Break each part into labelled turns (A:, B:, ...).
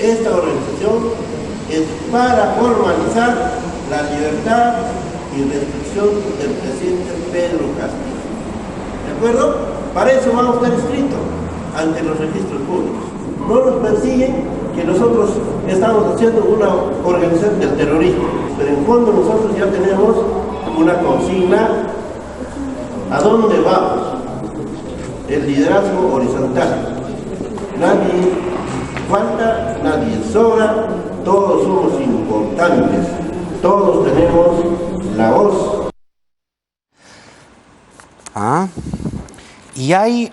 A: esta organización es para formalizar la libertad y restricción del presidente Pedro Castillo. ¿De acuerdo? Para eso vamos a estar inscritos ante los registros públicos. No nos persiguen que nosotros estamos haciendo una organización del terrorismo, pero en fondo nosotros ya tenemos una consigna a dónde vamos. El liderazgo horizontal. Nadie falta, nadie sobra, todos somos importantes, todos tenemos la voz.
B: Y hay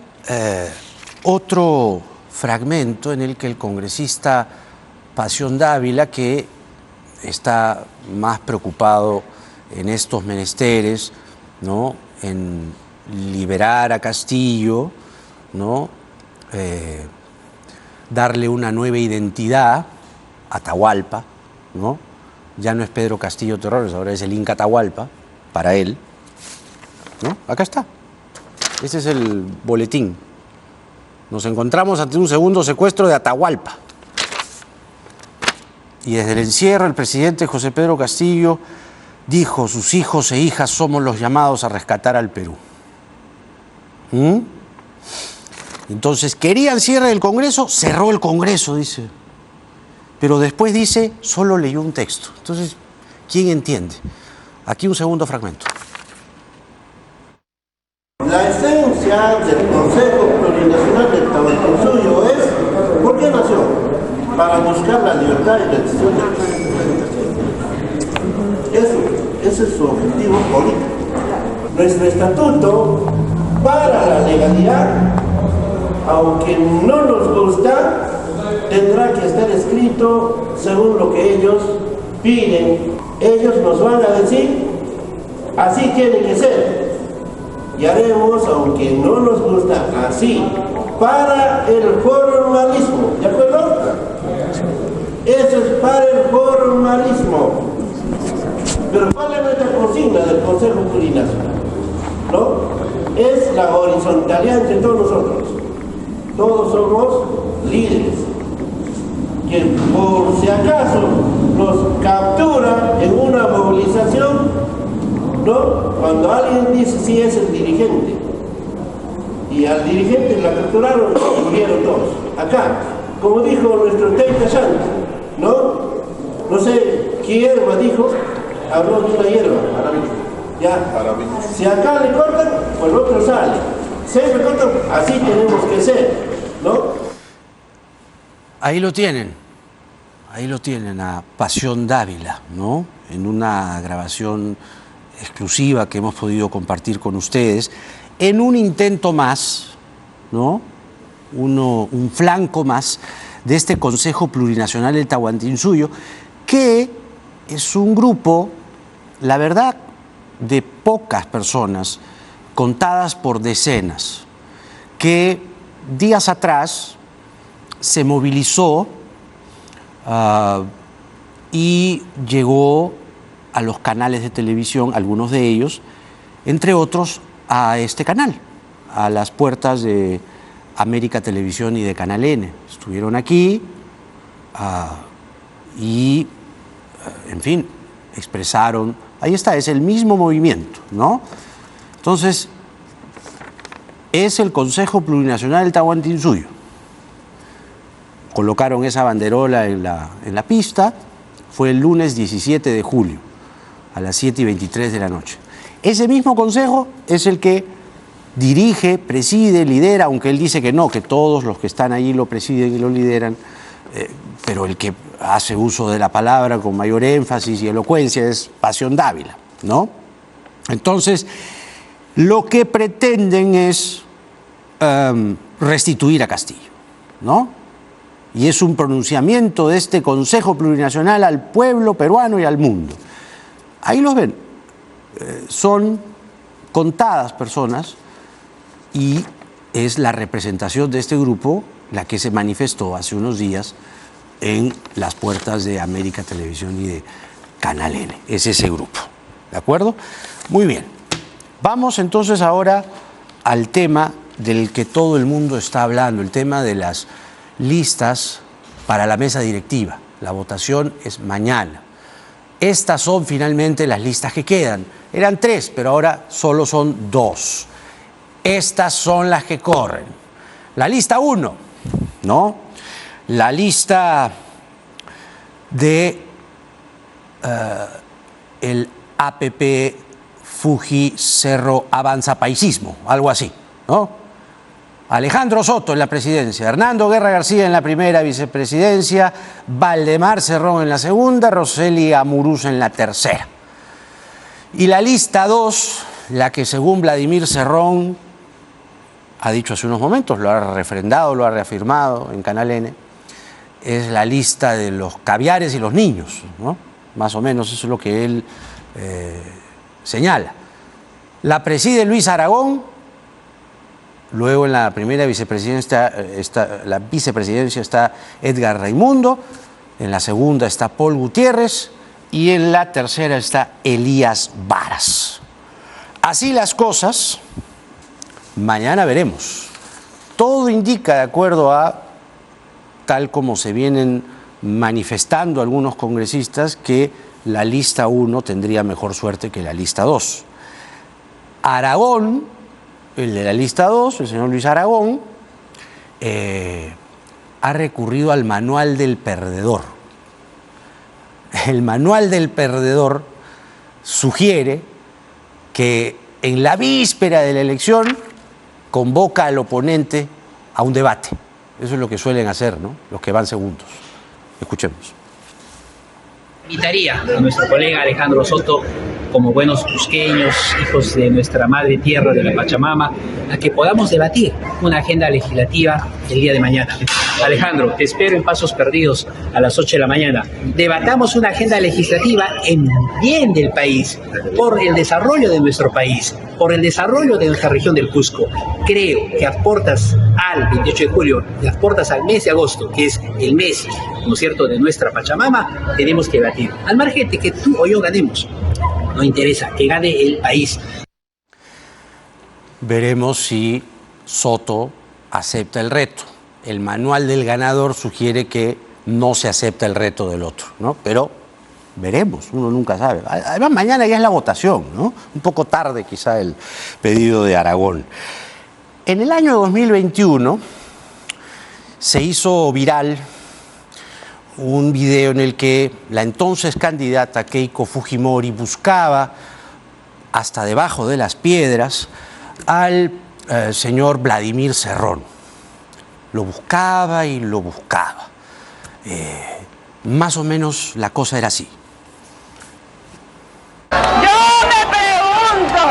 B: otro fragmento en el que el congresista Pasión Dávila, que está más preocupado en estos menesteres, ¿no?, en liberar a Castillo, ¿no?, darle una nueva identidad a Atahualpa, ¿no? Ya no es Pedro Castillo Terrores, ahora es el Inca Atahualpa, para él, ¿no? Acá está. Este es el boletín. Nos encontramos ante un segundo secuestro de Atahualpa. Y desde el encierro, el presidente José Pedro Castillo dijo: sus hijos e hijas somos los llamados a rescatar al Perú. Entonces, querían cierre del Congreso, cerró el Congreso, dice. Pero después dice, solo leyó un texto. Entonces, ¿quién entiende? Aquí un segundo fragmento.
A: La esencia del Consejo Plurinacional del Tahuantinsuyo es, ¿por qué nació? Para buscar la libertad y la decisión del presidente. Ese es su objetivo político. Nuestro estatuto, para la legalidad, aunque no nos gusta, tendrá que estar escrito según lo que ellos piden. Ellos nos van a decir, así tiene que ser. Y haremos, aunque no nos gusta, así, para el formalismo. ¿De acuerdo? Eso es para el formalismo. Pero ¿cuál es nuestra consigna del Consejo Plurinacional? ¿No? Es la horizontalidad entre todos nosotros. Todos somos líderes. Que por si acaso nos captura en una movilización, ¿no? Cuando alguien dice sí es el dirigente, y al dirigente la capturaron y murieron todos. Acá, como dijo nuestro Teita Shanti, ¿no? No sé qué hierba dijo, habló de una hierba. Ya, si acá le cortan, pues el otro sale. Si le cortan, así tenemos que ser, ¿no?
B: Ahí lo tienen a Pasión Dávila, ¿no? En una grabación exclusiva que hemos podido compartir con ustedes, en un intento más, ¿no? Un flanco más de este Consejo Plurinacional del Tahuantinsuyo, que es un grupo, la verdad, de pocas personas, contadas por decenas, que días atrás se movilizó y llegó a los canales de televisión, algunos de ellos, entre otros a este canal, a las puertas de América Televisión y de Canal N. Estuvieron aquí y, en fin, expresaron, ahí está, es el mismo movimiento, ¿no? Entonces, es el Consejo Plurinacional del Tahuantinsuyo. Colocaron esa banderola en la pista, fue el lunes 17 de julio, a las 7:23 de la noche. Ese mismo consejo es el que dirige, preside, lidera, aunque él dice que no, que todos los que están allí lo presiden y lo lideran, pero el que hace uso de la palabra con mayor énfasis y elocuencia es Pasión Dávila, ¿no? Entonces, lo que pretenden es restituir a Castillo, ¿no? Y es un pronunciamiento de este Consejo Plurinacional al pueblo peruano y al mundo. Ahí los ven. Son contadas personas y es la representación de este grupo la que se manifestó hace unos días en las puertas de América Televisión y de Canal N. Es ese grupo. ¿De acuerdo? Muy bien. Vamos entonces ahora al tema del que todo el mundo está hablando, el tema de las listas para la mesa directiva. La votación es mañana. Estas son finalmente las listas que quedan. Eran 3, pero ahora solo son 2. Estas son las que corren. La lista 1, ¿no? La lista de el APP Fuji Cerro Avanza Paisismo, algo así, ¿no? Alejandro Soto en la presidencia, Hernando Guerra García en la primera vicepresidencia, Valdemar Cerrón en la segunda, Roseli Amuruz en la tercera. Y la lista 2, la que según Vladimir Cerrón ha dicho hace unos momentos, lo ha refrendado, lo ha reafirmado en Canal N, es la lista de los caviares y los niños, ¿no? Más o menos eso es lo que él señala. La preside Luis Aragón. Luego en la primera vicepresidencia está Edgar Raimundo, en la segunda está Paul Gutiérrez y en la tercera está Elías Varas. Así las cosas, mañana veremos. Todo indica, de acuerdo a tal como se vienen manifestando algunos congresistas, que la lista 1 tendría mejor suerte que la lista 2. Aragón, el de la lista 2, el señor Luis Aragón, ha recurrido al manual del perdedor. El manual del perdedor sugiere que en la víspera de la elección convoca al oponente a un debate. Eso es lo que suelen hacer, ¿no?, los que van segundos. Escuchemos.
C: Invitaría a nuestro colega Alejandro Soto, como buenos cusqueños, hijos de nuestra madre tierra de la Pachamama, a que podamos debatir una agenda legislativa el día de mañana. Alejandro, te espero en Pasos Perdidos a las 8 de la mañana. Debatamos una agenda legislativa en bien del país, por el desarrollo de nuestro país, por el desarrollo de nuestra región del Cusco. Creo que aportas al 28 de julio y aportas al mes de agosto, que es el mes, ¿no es cierto?, de nuestra Pachamama. Tenemos que debatir. Al margen de que tú o yo ganemos, no interesa, que gane el país.
B: Veremos si Soto acepta el reto. El manual del ganador sugiere que no se acepta el reto del otro, ¿no? Pero veremos, uno nunca sabe. Además, mañana ya es la votación, ¿no? Un poco tarde quizá el pedido de Aragón. En el año 2021 se hizo viral un video en el que la entonces candidata Keiko Fujimori buscaba hasta debajo de las piedras al señor Vladimir Cerrón. Lo buscaba y lo buscaba. Más o menos la cosa era así.
D: Yo me pregunto,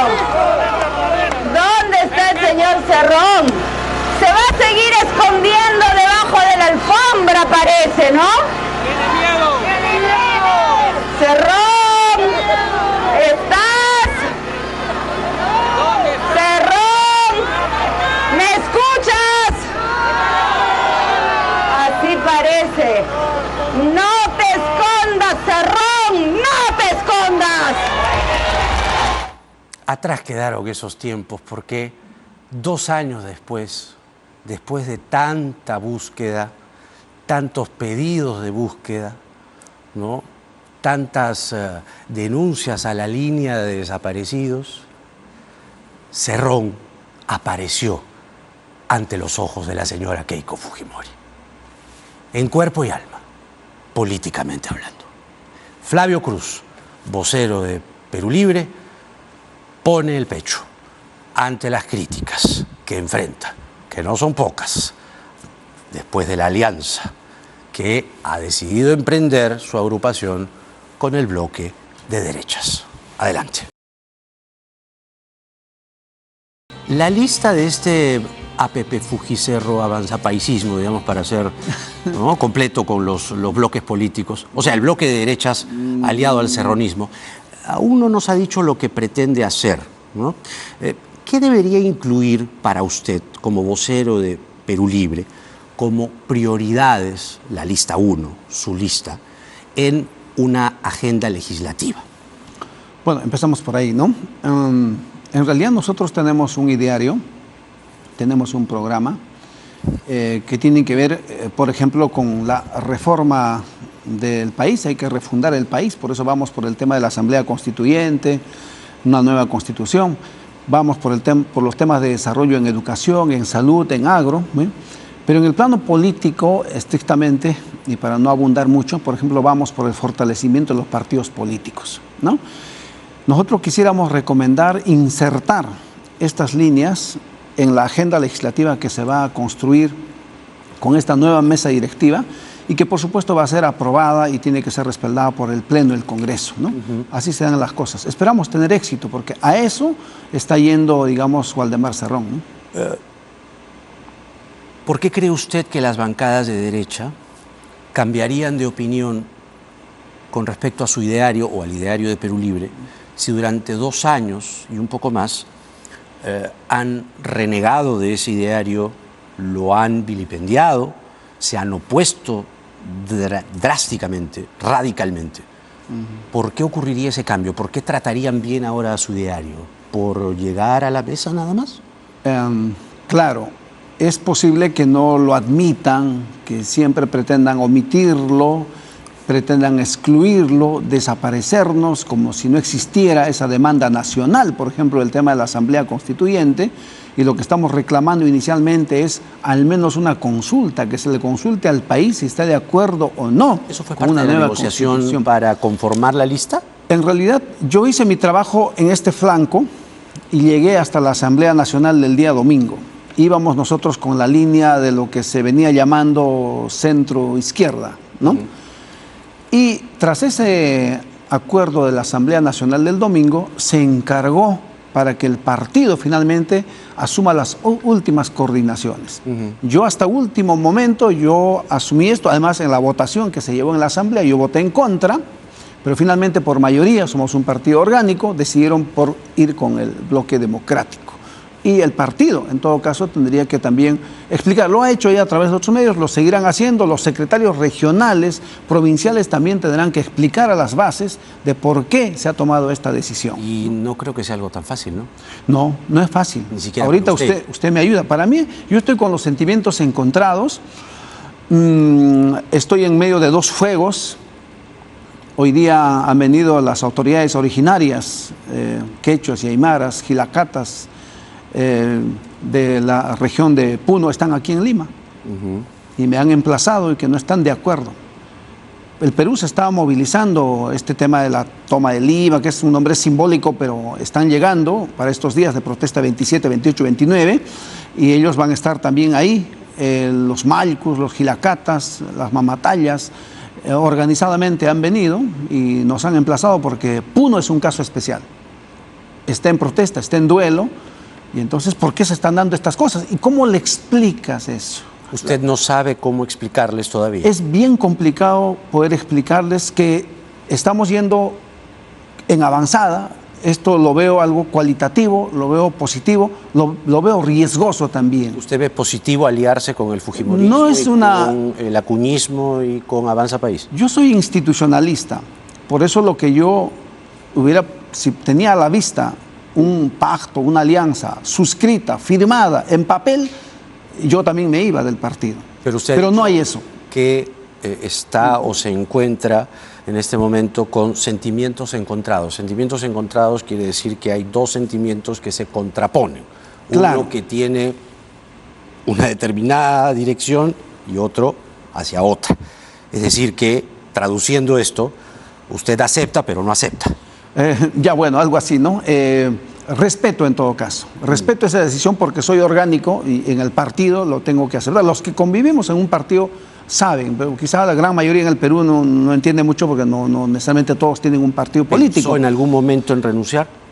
D: ¿dónde está el señor Cerrón? Se va a seguir escondiendo debajo de la alfombra, parece, ¿no?
E: ¡Tiene miedo!
D: ¡Tiene miedo! Cerrón, ¿estás?
E: ¿Dónde está?
D: Cerrón, ¿me escuchas? Así parece. No te escondas, Cerrón, no te escondas.
B: Atrás quedaron esos tiempos porque 2 años después de tanta búsqueda, tantos pedidos de búsqueda, ¿no?, tantas denuncias a la línea de desaparecidos, Cerrón apareció ante los ojos de la señora Keiko Fujimori, en cuerpo y alma, políticamente hablando. Flavio Cruz, vocero de Perú Libre, pone el pecho ante las críticas que enfrenta, que no son pocas, después de la alianza que ha decidido emprender su agrupación con el bloque de derechas. Adelante. La lista de este APP Fujicerro Avanza Paisismo, digamos, para ser, ¿no?, completo con los bloques políticos, o sea, el bloque de derechas aliado al cerronismo, aún no nos ha dicho lo que pretende hacer, ¿no? ¿Qué debería incluir para usted, como vocero de Perú Libre, como prioridades, la lista 1, su lista, en una agenda legislativa?
F: Bueno, empezamos por ahí, ¿no? En realidad nosotros tenemos un ideario, tenemos un programa que tienen que ver, por ejemplo, con la reforma del país. Hay que refundar el país, por eso vamos por el tema de la Asamblea Constituyente, una nueva constitución. Vamos por los temas de desarrollo en educación, en salud, en agro, ¿eh? Pero en el plano político, estrictamente, y para no abundar mucho, por ejemplo, vamos por el fortalecimiento de los partidos políticos, ¿no? Nosotros quisiéramos recomendar insertar estas líneas en la agenda legislativa que se va a construir con esta nueva mesa directiva y que por supuesto va a ser aprobada y tiene que ser respaldada por el Pleno del Congreso, ¿no? Así se dan las cosas. Esperamos tener éxito porque a eso está yendo, digamos, Waldemar Cerrón, ¿no?
B: ¿Por qué cree usted que las bancadas de derecha cambiarían de opinión con respecto a su ideario o al ideario de Perú Libre si durante 2 años y un poco más han renegado de ese ideario, lo han vilipendiado, se han opuesto drásticamente, radicalmente? ¿Por qué ocurriría ese cambio? ¿Por qué tratarían bien ahora a su ideario? ¿Por llegar a la mesa nada más?
F: Claro, es posible que no lo admitan, que siempre pretendan omitirlo, pretendan excluirlo, desaparecernos como si no existiera esa demanda nacional, por ejemplo, el tema de la Asamblea Constituyente, y lo que estamos reclamando inicialmente es al menos una consulta, que se le consulte al país si está de acuerdo o no.
B: ¿Eso fue
F: con
B: parte
F: una
B: de la
F: nueva
B: negociación para conformar la lista?
F: En realidad, yo hice mi trabajo en este flanco y llegué hasta la Asamblea Nacional del día domingo. Íbamos nosotros con la línea de lo que se venía llamando centro-izquierda, ¿no? Y tras ese acuerdo de la Asamblea Nacional del domingo, se encargó para que el partido finalmente asuma las últimas coordinaciones. Yo hasta último momento, yo asumí esto, además en la votación que se llevó en la Asamblea, yo voté en contra, pero finalmente por mayoría, somos un partido orgánico, decidieron por ir con el bloque democrático. Y el partido, en todo caso, tendría que también explicar. Lo ha hecho ya a través de otros medios, lo seguirán haciendo. Los secretarios regionales, provinciales también tendrán que explicar a las bases de por qué se ha tomado esta decisión.
B: Y no creo que sea algo tan fácil, ¿no?
F: No, no es fácil.
B: Ni siquiera
F: ahorita
B: usted
F: me ayuda. Para mí, yo estoy con los sentimientos encontrados. Estoy en medio de 2 fuegos. Hoy día han venido las autoridades originarias, quechuas y aymaras, jilacatas, de la región de Puno, están aquí en Lima y me han emplazado y que no están de acuerdo. El Perú se estaba movilizando, este tema de la toma de Lima, que es un nombre simbólico, pero están llegando para estos días de protesta 27, 28, 29 y ellos van a estar también ahí, los maycus, los jilacatas, las mamatayas, organizadamente han venido y nos han emplazado porque Puno es un caso especial. Está en protesta, está en duelo. Y entonces, ¿por qué se están dando estas cosas? ¿Y cómo le explicas eso?
B: Usted no sabe cómo explicarles todavía.
F: Es bien complicado poder explicarles que estamos yendo en avanzada. Esto lo veo algo cualitativo, lo veo positivo, lo veo riesgoso también.
B: ¿Usted ve positivo aliarse con el fujimorismo,
F: no es
B: con el acuñismo y con Avanza País?
F: Yo soy institucionalista. Por eso lo que yo si tenía a la vista un pacto, una alianza suscrita, firmada, en papel, yo también me iba del partido. Pero no hay eso.
B: Que está o se encuentra en este momento con sentimientos encontrados. Sentimientos encontrados quiere decir que hay 2 sentimientos que se contraponen.
F: Claro.
B: Uno que tiene una determinada dirección y otro hacia otra. Es decir que, traduciendo esto, usted acepta pero no acepta.
F: Ya bueno, algo así, ¿no? Respeto en todo caso. Respeto esa decisión porque soy orgánico y en el partido lo tengo que aceptar. Los que convivimos en un partido saben, pero quizá la gran mayoría en el Perú no entiende mucho porque no necesariamente todos tienen un partido político.
B: ¿Pensó en algún momento en renunciar?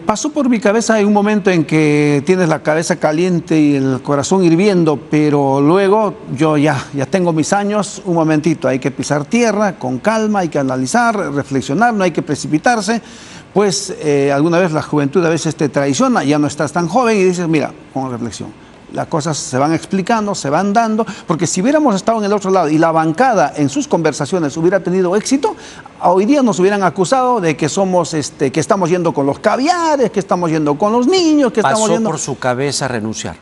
F: Pasó por mi cabeza en un momento en que tienes la cabeza caliente y el corazón hirviendo, pero luego yo ya tengo mis años, un momentito, hay que pisar tierra con calma, hay que analizar, reflexionar, no hay que precipitarse, pues alguna vez la juventud a veces te traiciona, ya no estás tan joven y dices, mira, con reflexión. Las cosas se van explicando, se van dando, porque si hubiéramos estado en el otro lado y la bancada en sus conversaciones hubiera tenido éxito, hoy día nos hubieran acusado de que somos, que estamos yendo con los caviares, que estamos yendo con los niños, que estamos yendo...
B: ¿Pasó por su cabeza renunciar?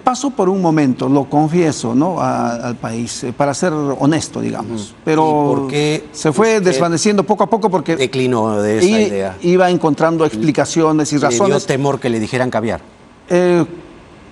F: Pasó por un momento, lo confieso, ¿no? Al país, para ser honesto, digamos. Pero
B: ¿Y por qué
F: se fue
B: usted
F: desvaneciendo poco a poco porque
B: declinó de esa idea?
F: Iba encontrando explicaciones y
B: ¿Le dio
F: razones.
B: temor que le dijeran caviar?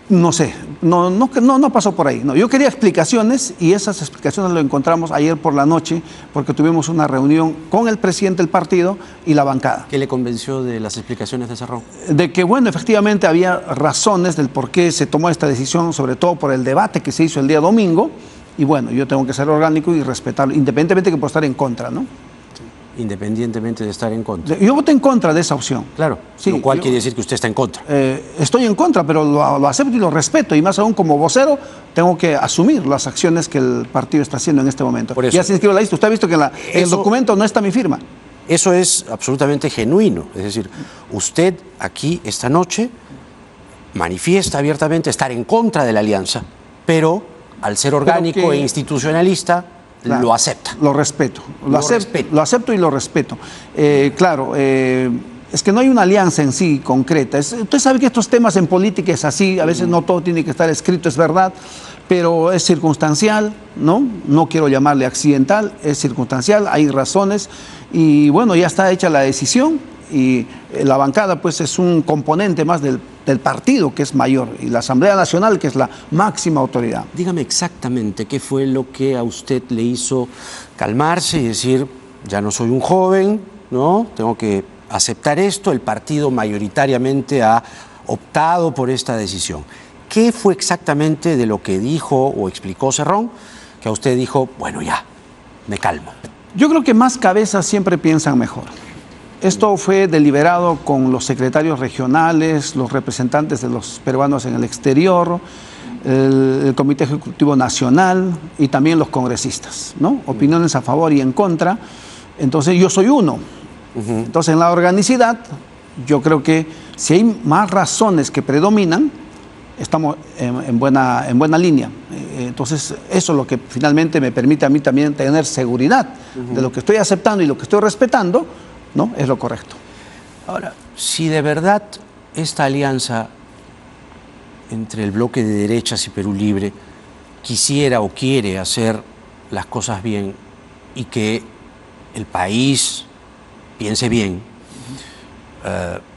F: No sé, no pasó por ahí. No, yo quería explicaciones y esas explicaciones lo encontramos ayer por la noche porque tuvimos una reunión con el presidente del partido y la bancada.
B: ¿Qué le convenció de las explicaciones de Cerrón?
F: De que, bueno, efectivamente había razones del por qué se tomó esta decisión, sobre todo por el debate que se hizo el día domingo. Y bueno, yo tengo que ser orgánico y respetarlo, independientemente de que pueda estar en contra, ¿no?
B: Independientemente de estar en contra.
F: Yo voté en contra de esa opción.
B: Claro,
F: Sí,
B: lo cual
F: yo-
B: quiere decir que usted está en contra.
F: Estoy en contra, pero lo acepto y lo respeto. Y más aún como vocero, tengo que asumir las acciones que el partido está haciendo en este momento.
B: Por eso.
F: Ya se inscribió la lista. Usted ha visto que en el
B: Eso-
F: documento no está mi firma.
B: Eso es absolutamente genuino. Es decir, usted aquí esta noche manifiesta abiertamente estar en contra de la alianza, pero al ser orgánico
F: que-
B: e institucionalista,
F: Claro,
B: lo acepta.
F: Lo respeto.
B: Lo respeto.
F: Lo acepto y lo respeto. Claro, es que no hay una alianza en sí concreta. Usted sabe que estos temas en política es así, a veces no todo tiene que estar escrito, es verdad, pero es circunstancial, ¿no? No quiero llamarle accidental, es circunstancial, hay razones y bueno, ya está hecha la decisión y la bancada pues es un componente más del partido que es mayor y la Asamblea Nacional que es la máxima autoridad.
B: Dígame exactamente qué fue lo que a usted le hizo calmarse y decir, ya no soy un joven, ¿no? Tengo que aceptar esto, el partido mayoritariamente ha optado por esta decisión. ¿Qué fue exactamente de lo que dijo o explicó Cerrón que a usted dijo, bueno, ya, me calmo?
F: Yo creo que más cabezas siempre piensan mejor. Esto fue deliberado con los secretarios regionales, los representantes de los peruanos en el exterior, el Comité Ejecutivo Nacional y también los congresistas, ¿no? Opiniones a favor y en contra. Entonces yo soy uno. Entonces en la organicidad yo creo que si hay más razones que predominan, estamos en buena línea. Entonces eso es lo que finalmente me permite a mí también tener seguridad de lo que estoy aceptando y lo que estoy respetando, ¿no? Es lo correcto.
B: Ahora, si de verdad esta alianza entre el bloque de derechas y Perú Libre quisiera o quiere hacer las cosas bien y que el país piense bien,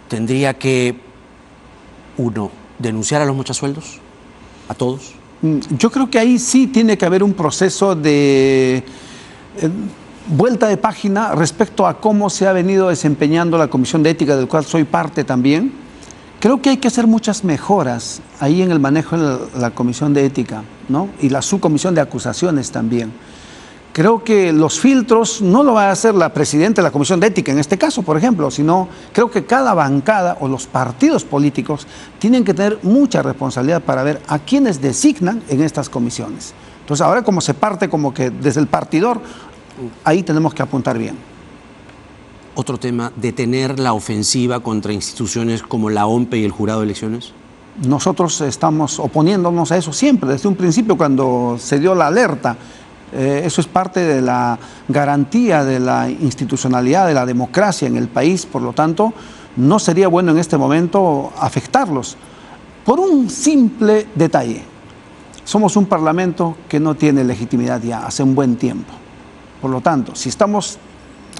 B: tendría que, uno, denunciar a los mochasueldos, a todos.
F: Yo creo que ahí sí tiene que haber un proceso de vuelta de página respecto a cómo se ha venido desempeñando la Comisión de Ética, del cual soy parte también. Creo que hay que hacer muchas mejoras ahí en el manejo de la Comisión de Ética, ¿no? Y la subcomisión de acusaciones también. Creo que los filtros no lo va a hacer la presidenta de la Comisión de Ética, en este caso, por ejemplo, sino creo que cada bancada o los partidos políticos tienen que tener mucha responsabilidad para ver a quiénes designan en estas comisiones. Entonces, ahora como se parte como que desde el partidor, ahí tenemos que apuntar bien.
B: Otro tema, detener la ofensiva contra instituciones como la OMPE y el Jurado de Elecciones.
F: Nosotros estamos oponiéndonos a eso siempre, desde un principio cuando se dio la alerta. Eso es parte de la garantía de la institucionalidad, de la democracia en el país, por lo tanto, no sería bueno en este momento afectarlos. Por un simple detalle, somos un parlamento que no tiene legitimidad ya hace un buen tiempo. Por lo tanto, si estamos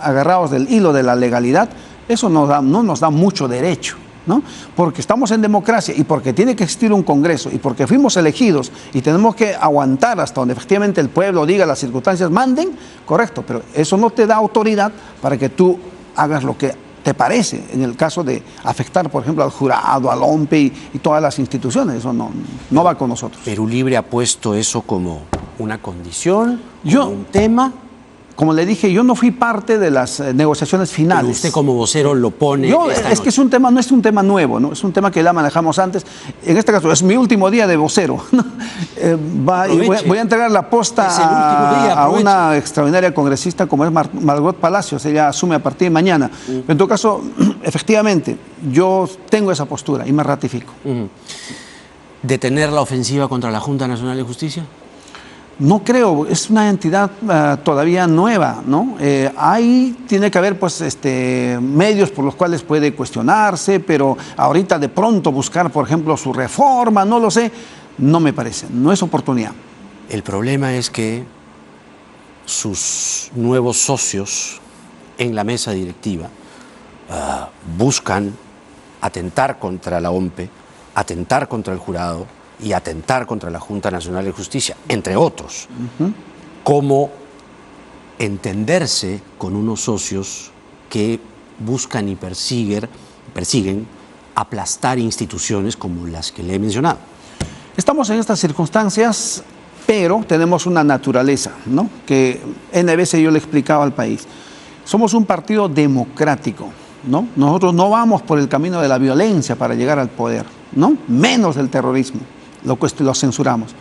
F: agarrados del hilo de la legalidad, eso no nos da mucho derecho, ¿no? Porque estamos en democracia y porque tiene que existir un Congreso y porque fuimos elegidos y tenemos que aguantar hasta donde efectivamente el pueblo diga, las circunstancias manden, correcto, pero eso no te da autoridad para que tú hagas lo que te parece, en el caso de afectar, por ejemplo, al jurado, al OMPE y todas las instituciones. Eso no va con nosotros.
B: Perú Libre ha puesto eso como una condición,
F: Yo-
B: como un tema.
F: Como le dije, yo no fui parte de las negociaciones finales.
B: Pero usted como vocero lo pone esta
F: Es que
B: noche.
F: no es un tema nuevo, ¿no? Es un tema que ya manejamos antes. En este caso, es mi último día de vocero.
B: Aproveche.
F: Voy a entregar la posta
B: Es el último día,
F: a
B: aproveche.
F: una extraordinaria congresista como es Margot Palacios. Ella asume a partir de mañana. En todo caso, efectivamente, yo tengo esa postura y me ratifico.
B: ¿Detener la ofensiva contra la Junta Nacional de Justicia?
F: No creo, es una entidad todavía nueva, ¿no? Ahí tiene que haber pues medios por los cuales puede cuestionarse, pero ahorita de pronto buscar, por ejemplo, su reforma, no lo sé. No me parece, no es oportunidad.
B: El problema es que sus nuevos socios en la mesa directiva buscan atentar contra la OMPE, atentar contra el jurado y atentar contra la Junta Nacional de Justicia, entre otros. Cómo entenderse con unos socios que buscan y persiguen aplastar instituciones como las que le he mencionado.
F: Estamos en estas circunstancias, pero tenemos una naturaleza, ¿no? Que N veces yo le explicaba al país. Somos un partido democrático, ¿no? Nosotros no vamos por el camino de la violencia para llegar al poder, ¿no? Menos del terrorismo, lo censuramos.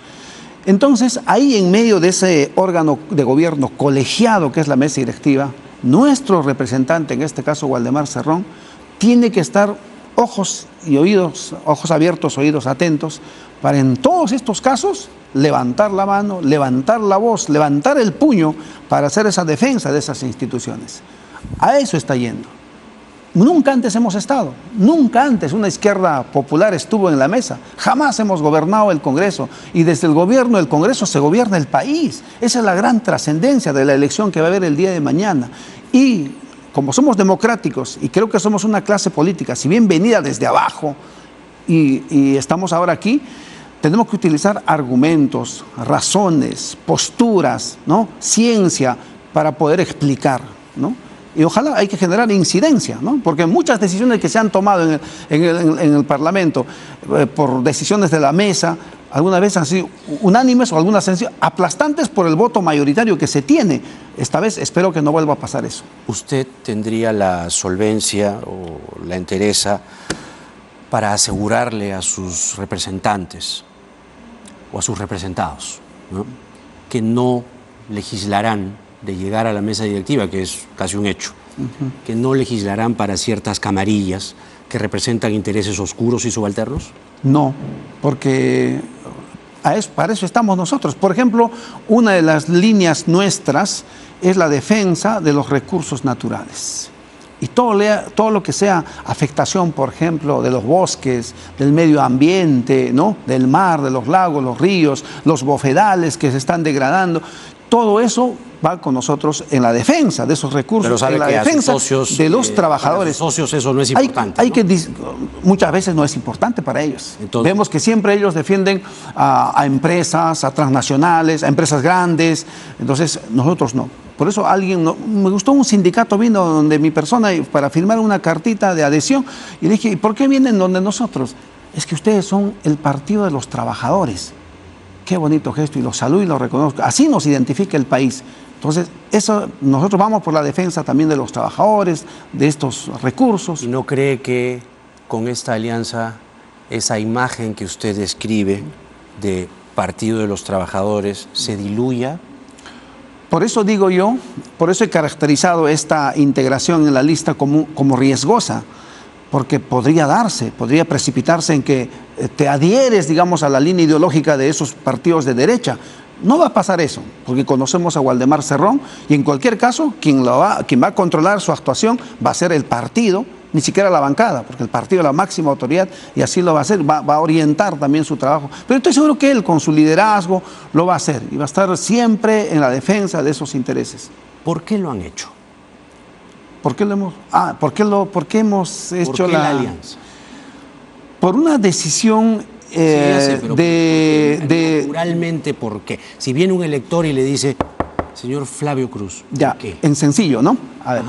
F: Entonces, ahí en medio de ese órgano de gobierno colegiado que es la mesa directiva, nuestro representante, en este caso Waldemar Cerrón, tiene que estar ojos abiertos, oídos atentos, para en todos estos casos levantar la mano, levantar la voz, levantar el puño para hacer esa defensa de esas instituciones. A eso está yendo. Nunca antes hemos estado, nunca antes una izquierda popular estuvo en la mesa, jamás hemos gobernado el Congreso y desde el gobierno del Congreso se gobierna el país. Esa es la gran trascendencia de la elección que va a haber el día de mañana. Y como somos democráticos y creo que somos una clase política, si bien venida desde abajo y estamos ahora aquí, tenemos que utilizar argumentos, razones, posturas, ¿no? Ciencia para poder explicar, ¿no? Y ojalá hay que generar incidencia, ¿no? Porque muchas decisiones que se han tomado en el Parlamento por decisiones de la mesa, algunas veces han sido unánimes o algunas han sido aplastantes por el voto mayoritario que se tiene. Esta vez espero que no vuelva a pasar eso.
B: ¿Usted tendría la solvencia o la entereza para asegurarle a sus representantes o a sus representados, ¿no?, que no legislarán de llegar a la mesa directiva, que es casi un hecho, que no legislarán para ciertas camarillas que representan intereses oscuros y subalternos?
F: No, porque para eso estamos nosotros. Por ejemplo, una de las líneas nuestras es la defensa de los recursos naturales. Y todo lo que sea afectación, por ejemplo, de los bosques, del medio ambiente, ¿no?, del mar, de los lagos, los ríos, los bofedales que se están degradando, todo eso va con nosotros en la defensa de esos recursos,
B: pero sabe
F: en la
B: que
F: defensa
B: a sus socios,
F: de los trabajadores.
B: Para sus socios eso no es importante.
F: Muchas veces no es importante para ellos.
B: Entonces,
F: vemos que siempre ellos defienden a empresas, a transnacionales, a empresas grandes. Entonces, nosotros no. Por eso me gustó un sindicato, vino donde mi persona para firmar una cartita de adhesión y le dije, ¿y por qué vienen donde nosotros? Es que ustedes son el partido de los trabajadores. Qué bonito gesto y lo saludo y lo reconozco. Así nos identifica el país. Entonces, nosotros vamos por la defensa también de los trabajadores, de estos recursos.
B: ¿Y no cree que con esta alianza, esa imagen que usted describe de Partido de los Trabajadores se diluya?
F: Por eso digo yo, por eso he caracterizado esta integración en la lista como riesgosa, porque podría precipitarse en que te adhieres, digamos, a la línea ideológica de esos partidos de derecha. No va a pasar eso, porque conocemos a Waldemar Cerrón y en cualquier caso, quien va a controlar su actuación va a ser el partido, ni siquiera la bancada, porque el partido es la máxima autoridad y así lo va a hacer, va a orientar también su trabajo. Pero estoy seguro que él con su liderazgo lo va a hacer y va a estar siempre en la defensa de esos intereses.
B: ¿Por qué lo han hecho?
F: ¿Por qué hemos hecho
B: la alianza?
F: Por una decisión
B: naturalmente, ¿por qué? Si viene un elector y le dice, señor Flavio Cruz, ¿por
F: ya,
B: qué?
F: En sencillo, ¿no? A ver,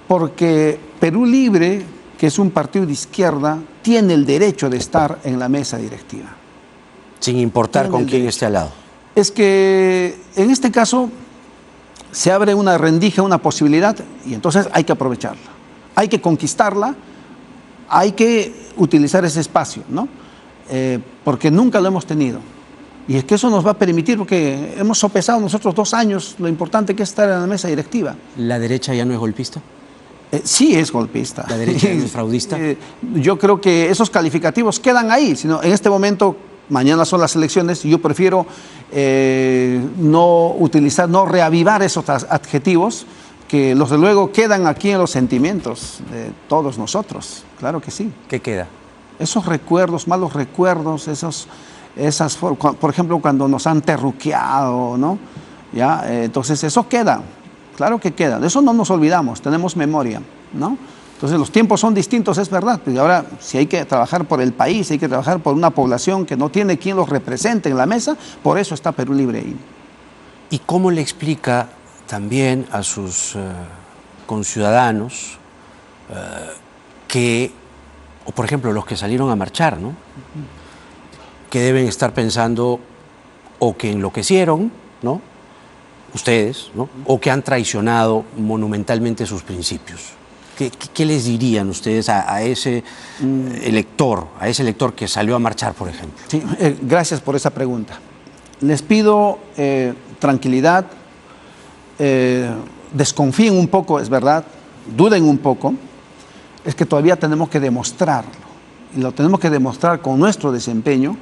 F: porque Perú Libre, que es un partido de izquierda, tiene el derecho de estar en la mesa directiva.
B: Sin importar con quién esté al lado.
F: Es que en este caso se abre una rendija, una posibilidad, y entonces hay que aprovecharla. Hay que conquistarla, hay que utilizar ese espacio, ¿no? Porque nunca lo hemos tenido. Y es que eso nos va a permitir, porque hemos sopesado nosotros 2 años lo importante que es estar en la mesa directiva.
B: ¿La derecha ya no es golpista?
F: Sí es golpista.
B: ¿La derecha no es fraudista?
F: Yo creo que esos calificativos quedan ahí, sino en este momento, mañana son las elecciones, y yo prefiero no reavivar esos adjetivos que los de luego quedan aquí en los sentimientos de todos nosotros, claro que sí.
B: ¿Qué queda?
F: Esos recuerdos, malos recuerdos, por ejemplo, cuando nos han terruqueado, ¿no? ¿Ya? Entonces eso queda, claro que queda, de eso no nos olvidamos, tenemos memoria, ¿no? Entonces los tiempos son distintos, es verdad, pero ahora si hay que trabajar por el país, hay que trabajar por una población que no tiene quien los represente en la mesa, por eso está Perú Libre ahí.
B: ¿Y cómo le explica también a sus conciudadanos que, o por ejemplo los que salieron a marchar, ¿no? Que deben estar pensando o que enloquecieron, ¿no? Ustedes, ¿no? O que han traicionado monumentalmente sus principios? ¿Qué les dirían ustedes a ese elector, que salió a marchar, por ejemplo?
F: Sí, gracias por esa pregunta. Les pido tranquilidad, desconfíen un poco, es verdad, duden un poco, es que todavía tenemos que demostrarlo, y lo tenemos que demostrar con nuestro desempeño,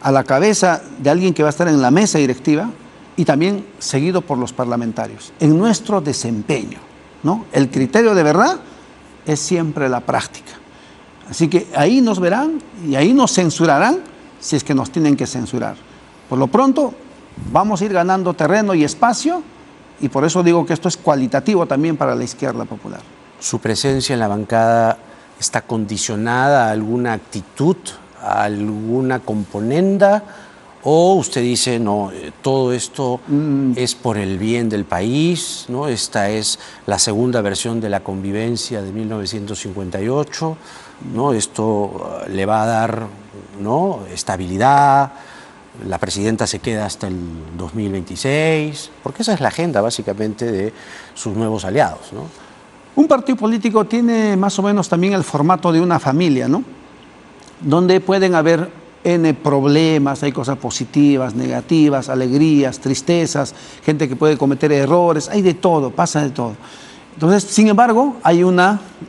F: a la cabeza de alguien que va a estar en la mesa directiva y también seguido por los parlamentarios, en nuestro desempeño, ¿no? El criterio de verdad es siempre la práctica. Así que ahí nos verán y ahí nos censurarán si es que nos tienen que censurar. Por lo pronto vamos a ir ganando terreno y espacio y por eso digo que esto es cualitativo también para la izquierda popular.
B: ¿Su presencia en la bancada está condicionada a alguna actitud, a alguna componenda? ¿O usted dice, no, todo esto es por el bien del país, ¿no? Esta es la segunda versión de la convivencia de 1958, ¿no? Esto le va a dar, ¿no?, estabilidad, la presidenta se queda hasta el 2026, porque esa es la agenda básicamente de sus nuevos aliados, ¿no?
F: Un partido político tiene más o menos también el formato de una familia, ¿no? Donde pueden haber N problemas, hay cosas positivas, negativas, alegrías, tristezas, gente que puede cometer errores, hay de todo, pasa de todo. Entonces, sin embargo, hay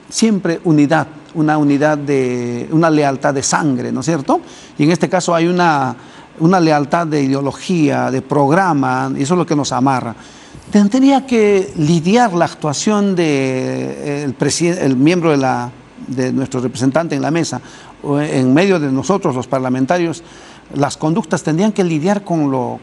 F: siempre unidad, una lealtad de sangre, ¿no es cierto? Y en este caso hay una lealtad de ideología, de programa, y eso es lo que nos amarra. Tendría que lidiar la actuación del miembro de nuestro representante en la mesa, o en medio de nosotros, los parlamentarios, las conductas tendrían que lidiar con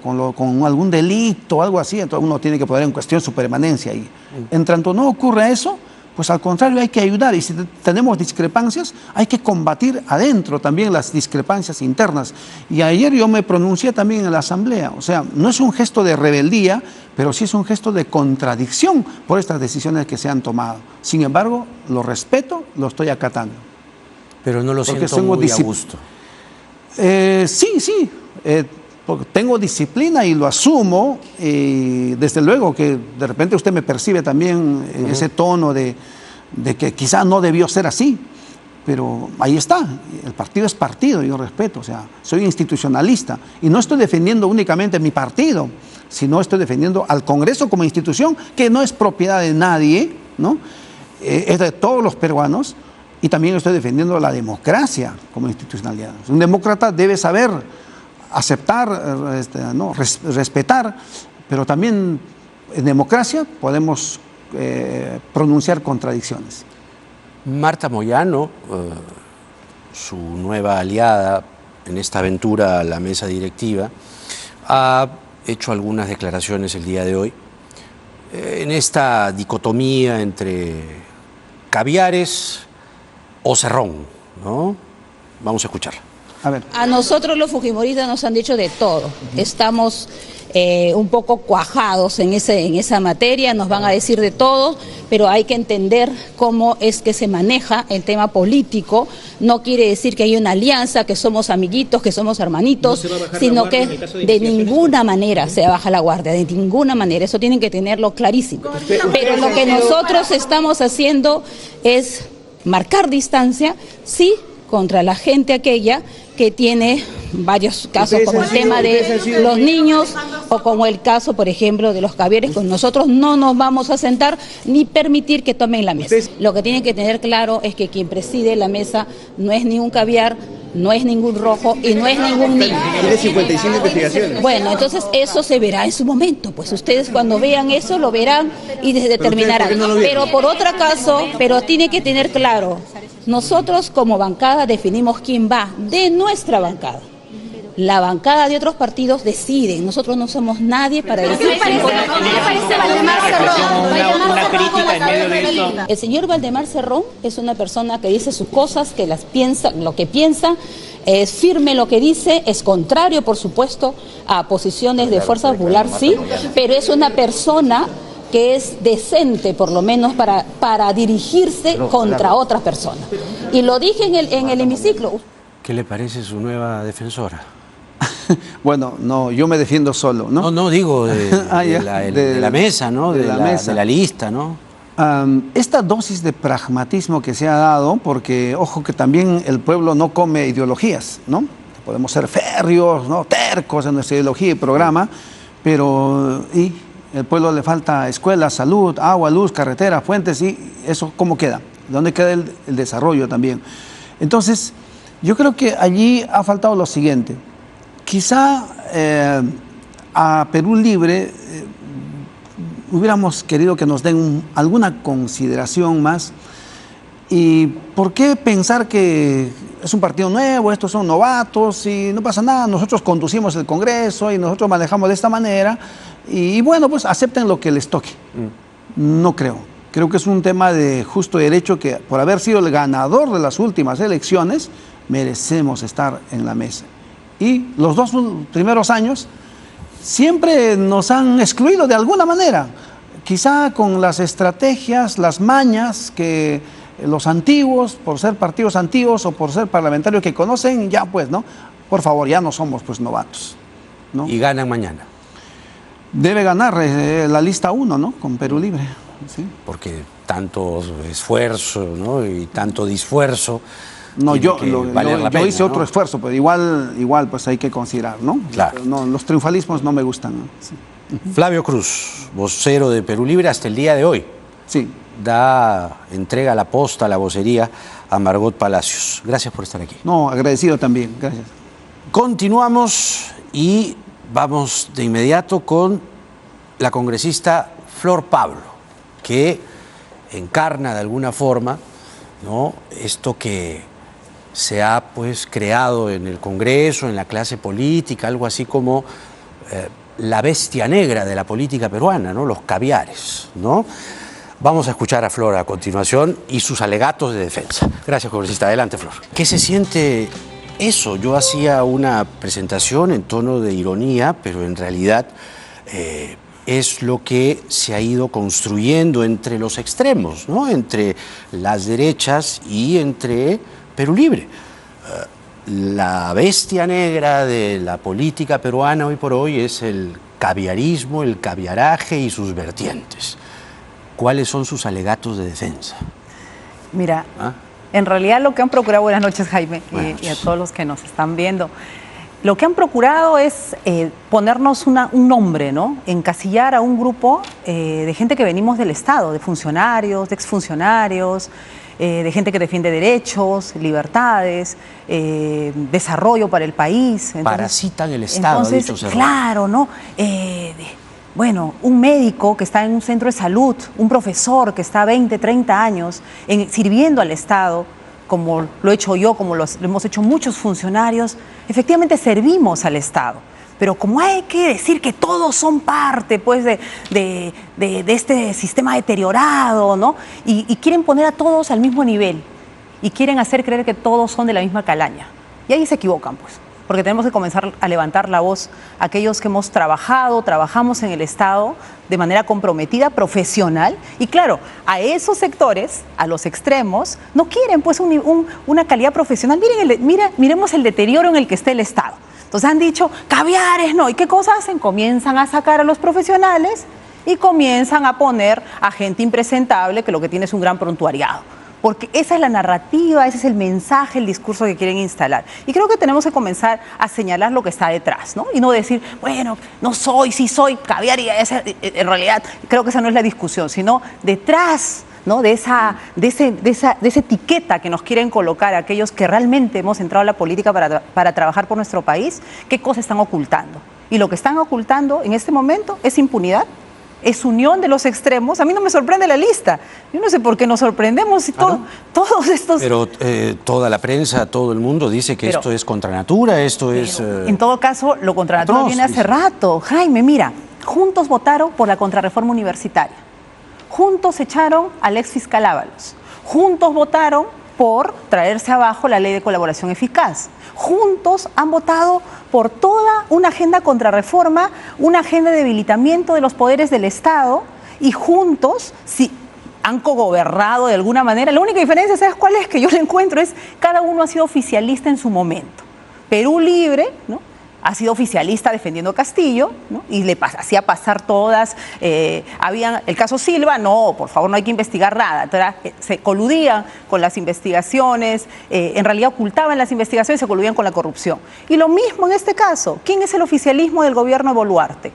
F: algún delito o algo así, entonces uno tiene que poner en cuestión su permanencia ahí. En tanto no ocurra eso, pues al contrario hay que ayudar, y si tenemos discrepancias hay que combatir adentro también las discrepancias internas. Y ayer yo me pronuncié también en la asamblea, o sea, no es un gesto de rebeldía, pero sí es un gesto de contradicción por estas decisiones que se han tomado. Sin embargo, lo respeto, lo estoy acatando.
B: Pero no lo siento muy a gusto.
F: Sí, porque tengo disciplina y lo asumo, y desde luego que de repente usted me percibe también en ese tono de que quizá no debió ser así, pero ahí está, el partido es partido, yo respeto, o sea, soy institucionalista y no estoy defendiendo únicamente mi partido, sino estoy defendiendo al Congreso como institución que no es propiedad de nadie, ¿no? Es de todos los peruanos. Y también estoy defendiendo la democracia como institucionalidad. Un demócrata debe saber aceptar, ¿no?, respetar, pero también en democracia podemos pronunciar contradicciones.
B: Marta Moyano, su nueva aliada en esta aventura a la mesa directiva, ha hecho algunas declaraciones el día de hoy en esta dicotomía entre caviares o cerrón, ¿no? Vamos a escucharla.
F: A ver.
G: A nosotros los fujimoristas nos han dicho de todo. Estamos un poco cuajados en esa materia, nos van a decir de todo, pero hay que entender cómo es que se maneja el tema político. No quiere decir que hay una alianza, que somos amiguitos, que somos hermanitos, sino que de ninguna manera se baja la guardia, de ninguna manera. Eso tienen que tenerlo clarísimo. Pero lo que nosotros estamos haciendo es marcar distancia, sí, contra la gente aquella que tiene varios casos, como el tema de los niños o como el caso, por ejemplo, de los caviares. Con nosotros no nos vamos a sentar ni permitir que tomen la mesa. Lo que tienen que tener claro es que quien preside la mesa no es ni un caviar, no es ningún rojo y no es ningún niño.
H: Tiene 55 investigaciones.
G: Bueno, entonces eso se verá en su momento. Pues ustedes cuando vean eso lo verán y determinarán. Pero por otro caso, pero tiene que tener claro, nosotros como bancada definimos quién va de nuestra bancada. la bancada de otros partidos deciden. Nosotros no somos nadie para decir.
D: ¿Qué le parece Valdemar Cerrón?
C: Una crítica en medio de eso.
G: El señor Valdemar Cerrón es una persona que dice sus cosas, que las piensa, lo que piensa, es firme lo que dice, es contrario, por supuesto, a posiciones de Fuerza Popular, sí, pero es una persona que es decente, por lo menos, para dirigirse contra otras personas. Y lo dije en el hemiciclo.
B: ¿Qué le parece su nueva defensora?
F: Bueno, no, yo me defiendo solo, ¿no?
B: No, digo de
F: Ya,
B: la mesa, ¿no?
F: de la mesa.
B: De la lista, ¿no?
F: Esta dosis de pragmatismo que se ha dado, porque ojo que también el pueblo no come ideologías, ¿no? Podemos ser férreos, ¿no? Tercos en nuestra ideología y programa, pero ¿y el pueblo le falta escuela, salud, agua, luz, carretera, fuentes? ¿Y eso cómo queda? ¿Dónde queda el desarrollo también? Entonces, yo creo que allí ha faltado lo siguiente. Quizá a Perú Libre hubiéramos querido que nos den alguna consideración más. ¿Y por qué pensar que es un partido nuevo, estos son novatos y no pasa nada? Nosotros conducimos el Congreso y nosotros manejamos de esta manera y bueno, pues acepten lo que les toque. No creo. Creo que es un tema de justo derecho que por haber sido el ganador de las últimas elecciones, merecemos estar en la mesa. Y los 2 primeros años siempre nos han excluido de alguna manera, quizá con las estrategias, las mañas que los antiguos, por ser partidos antiguos o por ser parlamentarios que conocen, ya pues, ¿no? Por favor, ya no somos pues novatos, ¿no?
B: Y ganan mañana.
F: Debe ganar la lista 1, ¿no? Con Perú Libre, ¿sí?
B: Porque tanto esfuerzo, ¿no? Y tanto disfuerzo.
F: No, yo
B: ¿no?
F: hice otro esfuerzo, pero igual pues hay que considerar, ¿no?
B: Claro.
F: No, los triunfalismos no me gustan, ¿no? Sí.
B: Flavio Cruz, vocero de Perú Libre hasta el día de hoy.
F: Sí.
B: Entrega la posta, la vocería a Margot Palacios. Gracias por estar aquí.
F: No, agradecido también, gracias.
B: Continuamos y vamos de inmediato con la congresista Flor Pablo, que encarna de alguna forma, ¿no?, esto que se ha pues creado en el Congreso, en la clase política, algo así como la bestia negra de la política peruana, ¿no?, los caviares, ¿no? Vamos a escuchar a Flor a continuación y sus alegatos de defensa. Gracias, congresista. Adelante, Flor. ¿Qué se siente eso? Yo hacía una presentación en tono de ironía, pero en realidad es lo que se ha ido construyendo entre los extremos, ¿no?, entre las derechas y entre Perú Libre. La bestia negra de la política peruana hoy por hoy es el caviarismo, el caviaraje y sus vertientes. ¿Cuáles son sus alegatos de defensa?
I: Mira, en realidad lo que han procurado, buenas noches, Jaime, y a todos los que nos están viendo, lo que han procurado es ponernos un nombre, ¿no? Encasillar a un grupo de gente que venimos del Estado, de funcionarios, de exfuncionarios, de gente que defiende derechos, libertades, desarrollo para el país. Entonces,
B: parasitan el Estado, ha dicho Cerrón.
I: Claro, ¿no? Bueno, un médico que está en un centro de salud, un profesor que está 20, 30 años sirviendo al Estado, como lo he hecho yo, como lo hemos hecho muchos funcionarios, efectivamente servimos al Estado. Pero como hay que decir que todos son parte pues, de este sistema deteriorado, ¿no? Y quieren poner a todos al mismo nivel y quieren hacer creer que todos son de la misma calaña. Y ahí se equivocan, pues, porque tenemos que comenzar a levantar la voz aquellos que hemos trabajamos en el Estado de manera comprometida, profesional, y claro, a esos sectores, a los extremos, no quieren pues una calidad profesional. Miremos el deterioro en el que está el Estado. Entonces han dicho, caviares, no, ¿y qué cosas hacen? Comienzan a sacar a los profesionales y comienzan a poner a gente impresentable que lo que tiene es un gran prontuariado. Porque esa es la narrativa, ese es el mensaje, el discurso que quieren instalar. Y creo que tenemos que comenzar a señalar lo que está detrás, ¿no? Y no decir, bueno, no soy, sí soy caviar, y en realidad creo que esa no es la discusión, sino detrás, ¿no?, de esa etiqueta que nos quieren colocar aquellos que realmente hemos entrado a la política para trabajar por nuestro país, qué cosas están ocultando. Y lo que están ocultando en este momento es impunidad, es unión de los extremos. A mí no me sorprende la lista. Yo no sé por qué nos sorprendemos. Todos estos...
B: Pero toda la prensa, todo el mundo dice que esto es contra natura, esto es...
I: En todo caso, lo contra natura viene hace rato. Jaime, mira, juntos votaron por la contrarreforma universitaria. Juntos echaron al ex fiscal Ábalos. Juntos votaron por traerse abajo la ley de colaboración eficaz. Juntos han votado por toda una agenda contrarreforma, una agenda de debilitamiento de los poderes del Estado, y juntos han cogobernado de alguna manera. La única diferencia, ¿sabes cuál es? Que yo le encuentro es cada uno ha sido oficialista en su momento. Perú Libre, ¿no?, ha sido oficialista defendiendo a Castillo, ¿no?, y le hacía pasar todas. Habían el caso Silva, no, por favor, no hay que investigar nada. Entonces, se coludían con las investigaciones, en realidad ocultaban las investigaciones y se coludían con la corrupción. Y lo mismo en este caso. ¿Quién es el oficialismo del gobierno de Boluarte?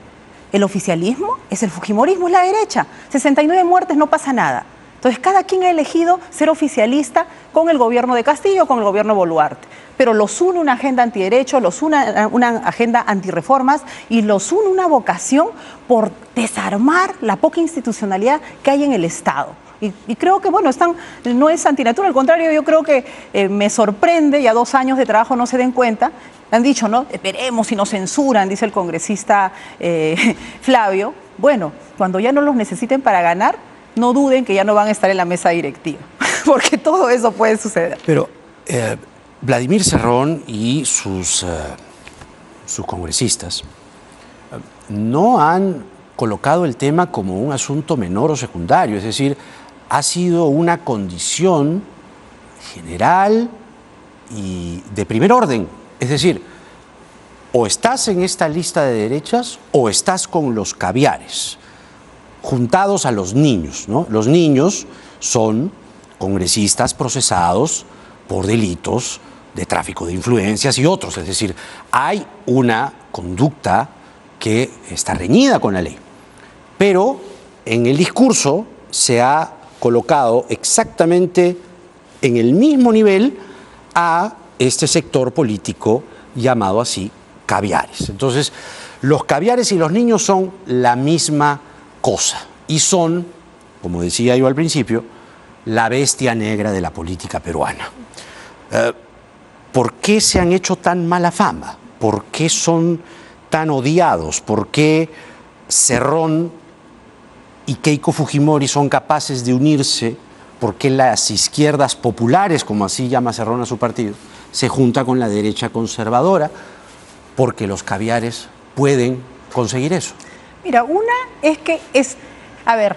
I: El oficialismo es el fujimorismo, es la derecha. 69 muertes, no pasa nada. Entonces, cada quien ha elegido ser oficialista con el gobierno de Castillo, con el gobierno de Boluarte. Pero los une una agenda antiderechos, los une una agenda antirreformas y los une una vocación por desarmar la poca institucionalidad que hay en el Estado. Y creo que, bueno, no es antinatura, al contrario, yo creo que me sorprende, ya 2 años de trabajo no se den cuenta. Han dicho, ¿no?, esperemos si nos censuran, dice el congresista Flavio. Bueno, cuando ya no los necesiten para ganar, no duden que ya no van a estar en la mesa directiva, porque todo eso puede suceder.
B: Pero Vladimir Cerrón y sus congresistas no han colocado el tema como un asunto menor o secundario, es decir, ha sido una condición general y de primer orden. Es decir, o estás en esta lista de derechas o estás con los caviares, juntados a los niños, ¿no? Los niños son congresistas procesados por delitos de tráfico de influencias y otros. Es decir, hay una conducta que está reñida con la ley. Pero en el discurso se ha colocado exactamente en el mismo nivel a este sector político llamado así caviares. Entonces, los caviares y los niños son la misma cosa y son, como decía yo al principio, la bestia negra de la política peruana. ¿Por qué se han hecho tan mala fama? ¿Por qué son tan odiados? ¿Por qué Cerrón y Keiko Fujimori son capaces de unirse? ¿Por qué las izquierdas populares, como así llama Cerrón a su partido, se junta con la derecha conservadora? Porque los caviares pueden conseguir eso.
I: Mira, una es que a ver,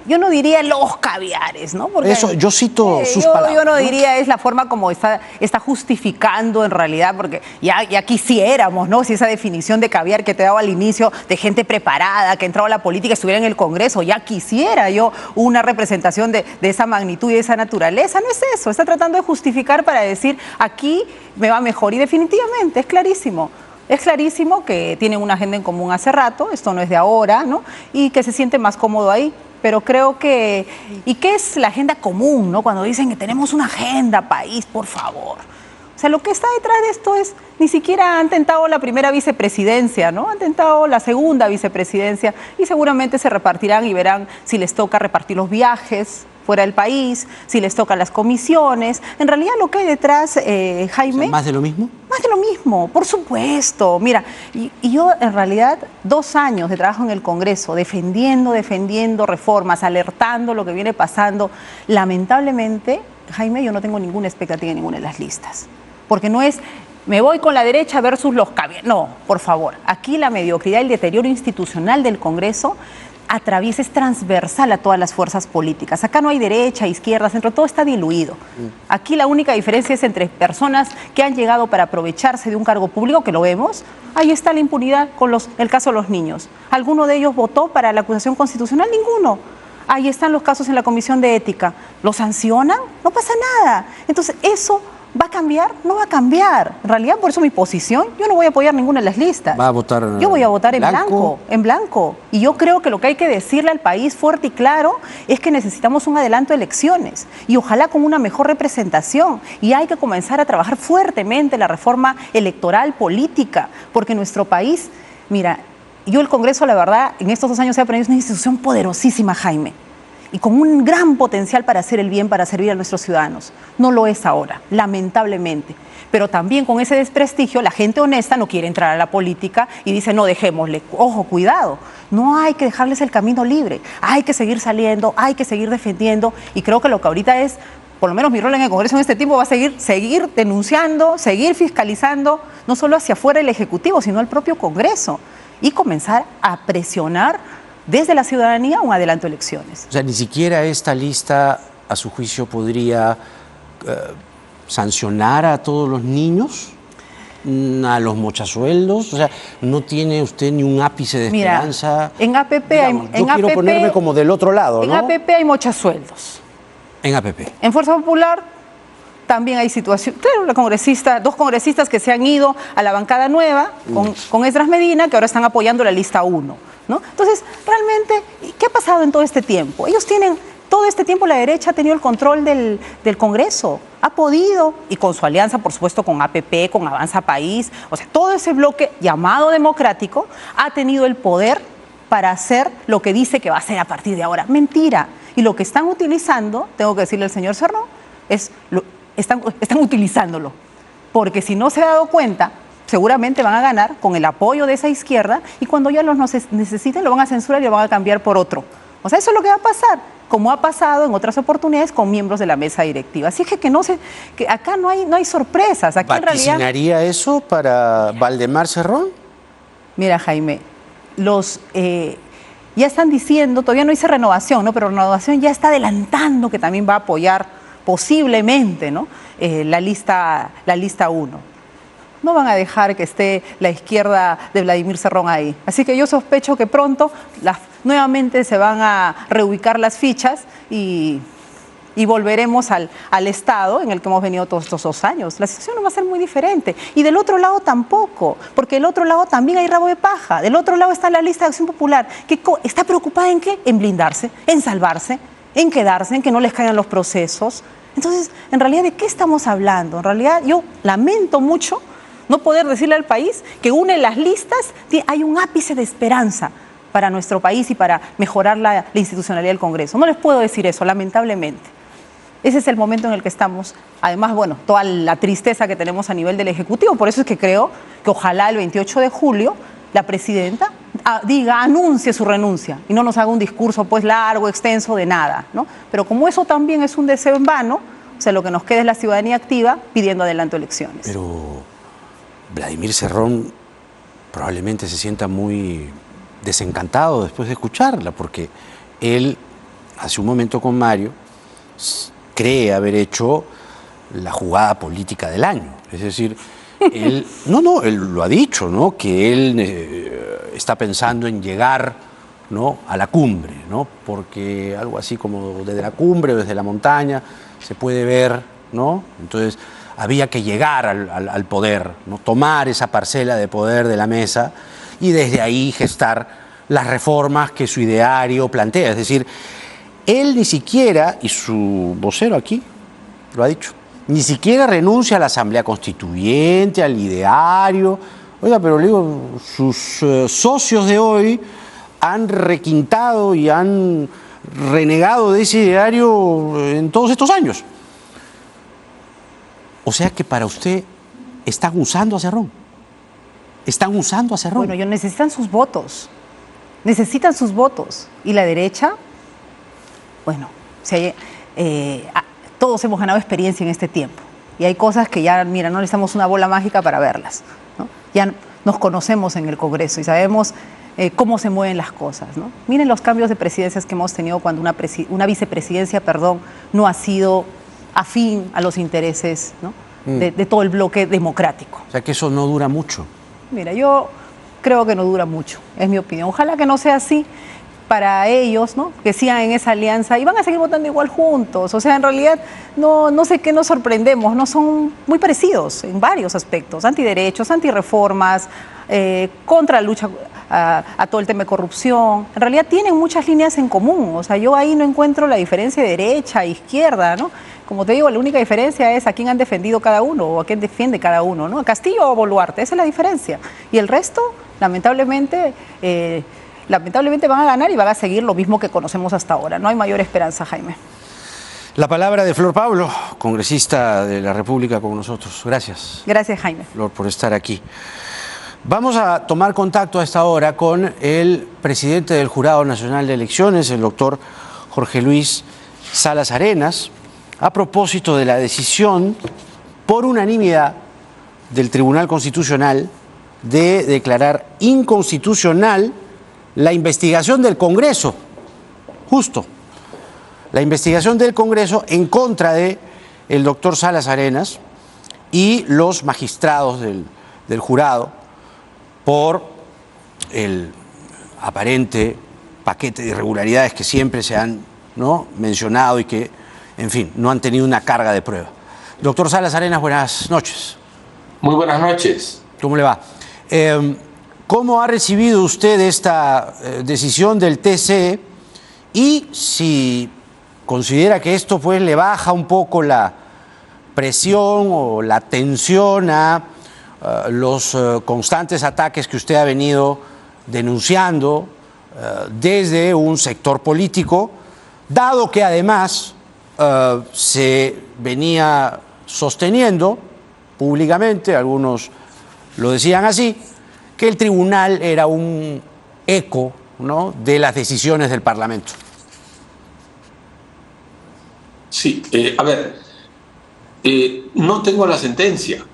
I: yo no diría los caviares, ¿no? Porque
B: eso, yo cito sus palabras.
I: Yo no diría es la forma como está justificando en realidad, porque ya quisiéramos, ¿no? Si esa definición de caviar que te daba al inicio, de gente preparada, que ha entrado a la política, estuviera en el Congreso, ya quisiera yo una representación de esa magnitud y de esa naturaleza. No es eso, está tratando de justificar para decir, aquí me va mejor. Y definitivamente, es clarísimo. Es clarísimo que tienen una agenda en común hace rato, esto no es de ahora, ¿no? Y que se siente más cómodo ahí. Pero creo que... ¿Y qué es la agenda común, no? Cuando dicen que tenemos una agenda país, por favor. O sea, lo que está detrás de esto es... Ni siquiera han tentado la primera vicepresidencia, ¿no? Han tentado la segunda vicepresidencia y seguramente se repartirán y verán si les toca repartir los viajes fuera del país, si les tocan las comisiones. En realidad lo que hay detrás, Jaime...
B: ¿Más de lo mismo?
I: Más de lo mismo, por supuesto. Mira, y yo en realidad 2 años de trabajo en el Congreso, defendiendo reformas, alertando lo que viene pasando. Lamentablemente, Jaime, yo no tengo ninguna expectativa en ninguna de las listas. Porque no es... Me voy con la derecha versus los caviares. No, por favor. Aquí la mediocridad y el deterioro institucional del Congreso atraviesa, es transversal a todas las fuerzas políticas. Acá no hay derecha, izquierda, centro, todo está diluido. Aquí la única diferencia es entre personas que han llegado para aprovecharse de un cargo público, que lo vemos. Ahí está la impunidad con el caso de los niños. ¿Alguno de ellos votó para la acusación constitucional? Ninguno. Ahí están los casos en la Comisión de Ética. ¿Los sancionan? No pasa nada. Entonces, ¿eso va a cambiar? No va a cambiar. En realidad, por eso mi posición, yo no voy a apoyar ninguna de las listas.
B: ¿Va a votar?
I: Yo voy a votar en blanco. Y yo creo que lo que hay que decirle al país fuerte y claro es que necesitamos un adelanto de elecciones y ojalá con una mejor representación. Y hay que comenzar a trabajar fuertemente la reforma electoral política, porque nuestro país, mira, yo el Congreso, la verdad, en estos 2 años he aprendido, es una institución poderosísima, Jaime, y con un gran potencial para hacer el bien, para servir a nuestros ciudadanos. No lo es ahora, lamentablemente. Pero también con ese desprestigio, la gente honesta no quiere entrar a la política y dice, no, dejémosle. Ojo, cuidado, no hay que dejarles el camino libre. Hay que seguir saliendo, hay que seguir defendiendo. Y creo que lo que ahorita es, por lo menos mi rol en el Congreso en este tiempo, va a seguir denunciando, seguir fiscalizando, no solo hacia afuera el Ejecutivo, sino el propio Congreso. Y comenzar a presionar desde la ciudadanía un adelanto de elecciones.
B: O sea, ni siquiera esta lista, a su juicio, podría sancionar a todos los niños, a los mochasueldos. O sea, no tiene usted ni un ápice de esperanza.
I: En APP
B: Digamos,
I: hay...
B: quiero ponerme como del otro lado, ¿no?
I: En APP hay mochasueldos.
B: En APP.
I: En Fuerza Popular también hay situación. Claro, dos congresistas que se han ido a la bancada nueva con Esdras Medina, que ahora están apoyando la lista 1, ¿no? Entonces, realmente, ¿qué ha pasado en todo este tiempo? Ellos tienen, todo este tiempo la derecha ha tenido el control del Congreso. Ha podido, y con su alianza, por supuesto, con APP, con Avanza País, o sea, todo ese bloque llamado democrático ha tenido el poder para hacer lo que dice que va a hacer a partir de ahora. Mentira. Y lo que están utilizando, tengo que decirle al señor Cerrón, están utilizándolo. Porque si no se ha dado cuenta, seguramente van a ganar con el apoyo de esa izquierda y cuando ya los necesiten lo van a censurar y lo van a cambiar por otro. O sea, eso es lo que va a pasar, como ha pasado en otras oportunidades con miembros de la mesa directiva. Así que acá no hay sorpresas. Aquí en realidad,
B: ¿vaticinaría eso para Valdemar Cerrón?
I: Mira, Jaime, ya están diciendo, todavía no dice renovación, ¿no? Pero renovación ya está adelantando que también va a apoyar posiblemente, ¿no? la lista 1. No van a dejar que esté la izquierda de Vladimir Cerrón ahí. Así que yo sospecho que pronto nuevamente se van a reubicar las fichas y volveremos al estado en el que hemos venido todos estos 2 años. La situación no va a ser muy diferente. Y del otro lado tampoco, porque del otro lado también hay rabo de paja. Del otro lado está la lista de Acción Popular, que está preocupada ¿en qué? En blindarse, en salvarse, en quedarse, en que no les caigan los procesos. Entonces, en realidad, ¿de qué estamos hablando? En realidad, yo lamento mucho no poder decirle al país que une las listas, hay un ápice de esperanza para nuestro país y para mejorar la institucionalidad del Congreso. No les puedo decir eso, lamentablemente. Ese es el momento en el que estamos. Además, bueno, toda la tristeza que tenemos a nivel del Ejecutivo. Por eso es que creo que ojalá el 28 de julio la presidenta anuncie su renuncia y no nos haga un discurso pues largo, extenso de nada, ¿no? Pero como eso también es un deseo en vano, o sea, lo que nos queda es la ciudadanía activa pidiendo adelanto de elecciones.
B: Pero Vladimir Cerrón probablemente se sienta muy desencantado después de escucharla, porque él, hace un momento con Mario, cree haber hecho la jugada política del año. Es decir, él, él lo ha dicho, ¿no? Que él está pensando en llegar, ¿no? a la cumbre, ¿no? Porque algo así como desde la cumbre o desde la montaña se puede ver, ¿no? Entonces había que llegar al poder, ¿no? Tomar esa parcela de poder de la mesa y desde ahí gestar las reformas que su ideario plantea. Es decir, él ni siquiera, y su vocero aquí lo ha dicho, ni siquiera renuncia a la Asamblea Constituyente, al ideario. Oiga, pero le digo, sus socios de hoy han requintado y han renegado de ese ideario en todos estos años. O sea que para usted están usando a Cerrón. Están usando a Cerrón.
I: Bueno, ellos necesitan sus votos. Necesitan sus votos. Y la derecha, bueno, todos hemos ganado experiencia en este tiempo. Y hay cosas que ya, mira, no necesitamos una bola mágica para verlas, ¿no? Ya nos conocemos en el Congreso y sabemos cómo se mueven las cosas, ¿no? Miren los cambios de presidencias que hemos tenido cuando una vicepresidencia, no ha sido afín a los intereses, ¿no? de todo el bloque democrático.
B: O sea que eso no dura mucho.
I: Mira, yo creo que no dura mucho, es mi opinión. Ojalá que no sea así para ellos, ¿no? Que sigan en esa alianza y van a seguir votando igual juntos. O sea, en realidad no sé qué nos sorprendemos, no son muy parecidos en varios aspectos, antiderechos, antirreformas, contra la lucha a todo el tema de corrupción. En realidad tienen muchas líneas en común. O sea, yo ahí no encuentro la diferencia de derecha e izquierda, ¿no? Como te digo, la única diferencia es a quién han defendido cada uno o a quién defiende cada uno, ¿no? A Castillo o a Boluarte, esa es la diferencia. Y el resto lamentablemente van a ganar y van a seguir lo mismo que conocemos hasta ahora. No hay mayor esperanza, Jaime.
B: La palabra de Flor Pablo, congresista de la República con nosotros. Gracias.
I: Gracias, Jaime.
B: Flor, por estar aquí. Vamos a tomar contacto a esta hora con el presidente del Jurado Nacional de Elecciones, el doctor Jorge Luis Salas Arenas, a propósito de la decisión por unanimidad del Tribunal Constitucional de declarar inconstitucional la investigación del Congreso, justo, la investigación del Congreso en contra de el doctor Salas Arenas y los magistrados del jurado por el aparente paquete de irregularidades que siempre se han mencionado y que, en fin, no han tenido una carga de prueba. Doctor Salas Arenas, buenas noches.
J: Muy buenas noches.
B: ¿Cómo le va? ¿Cómo ha recibido usted esta decisión del TC y si considera que esto pues le baja un poco la presión o la tensión a los constantes ataques que usted ha venido denunciando desde un sector político, dado que además se venía sosteniendo públicamente, algunos lo decían así, que el tribunal era un eco, ¿no?, de las decisiones del Parlamento?
J: Sí, no tengo la sentencia.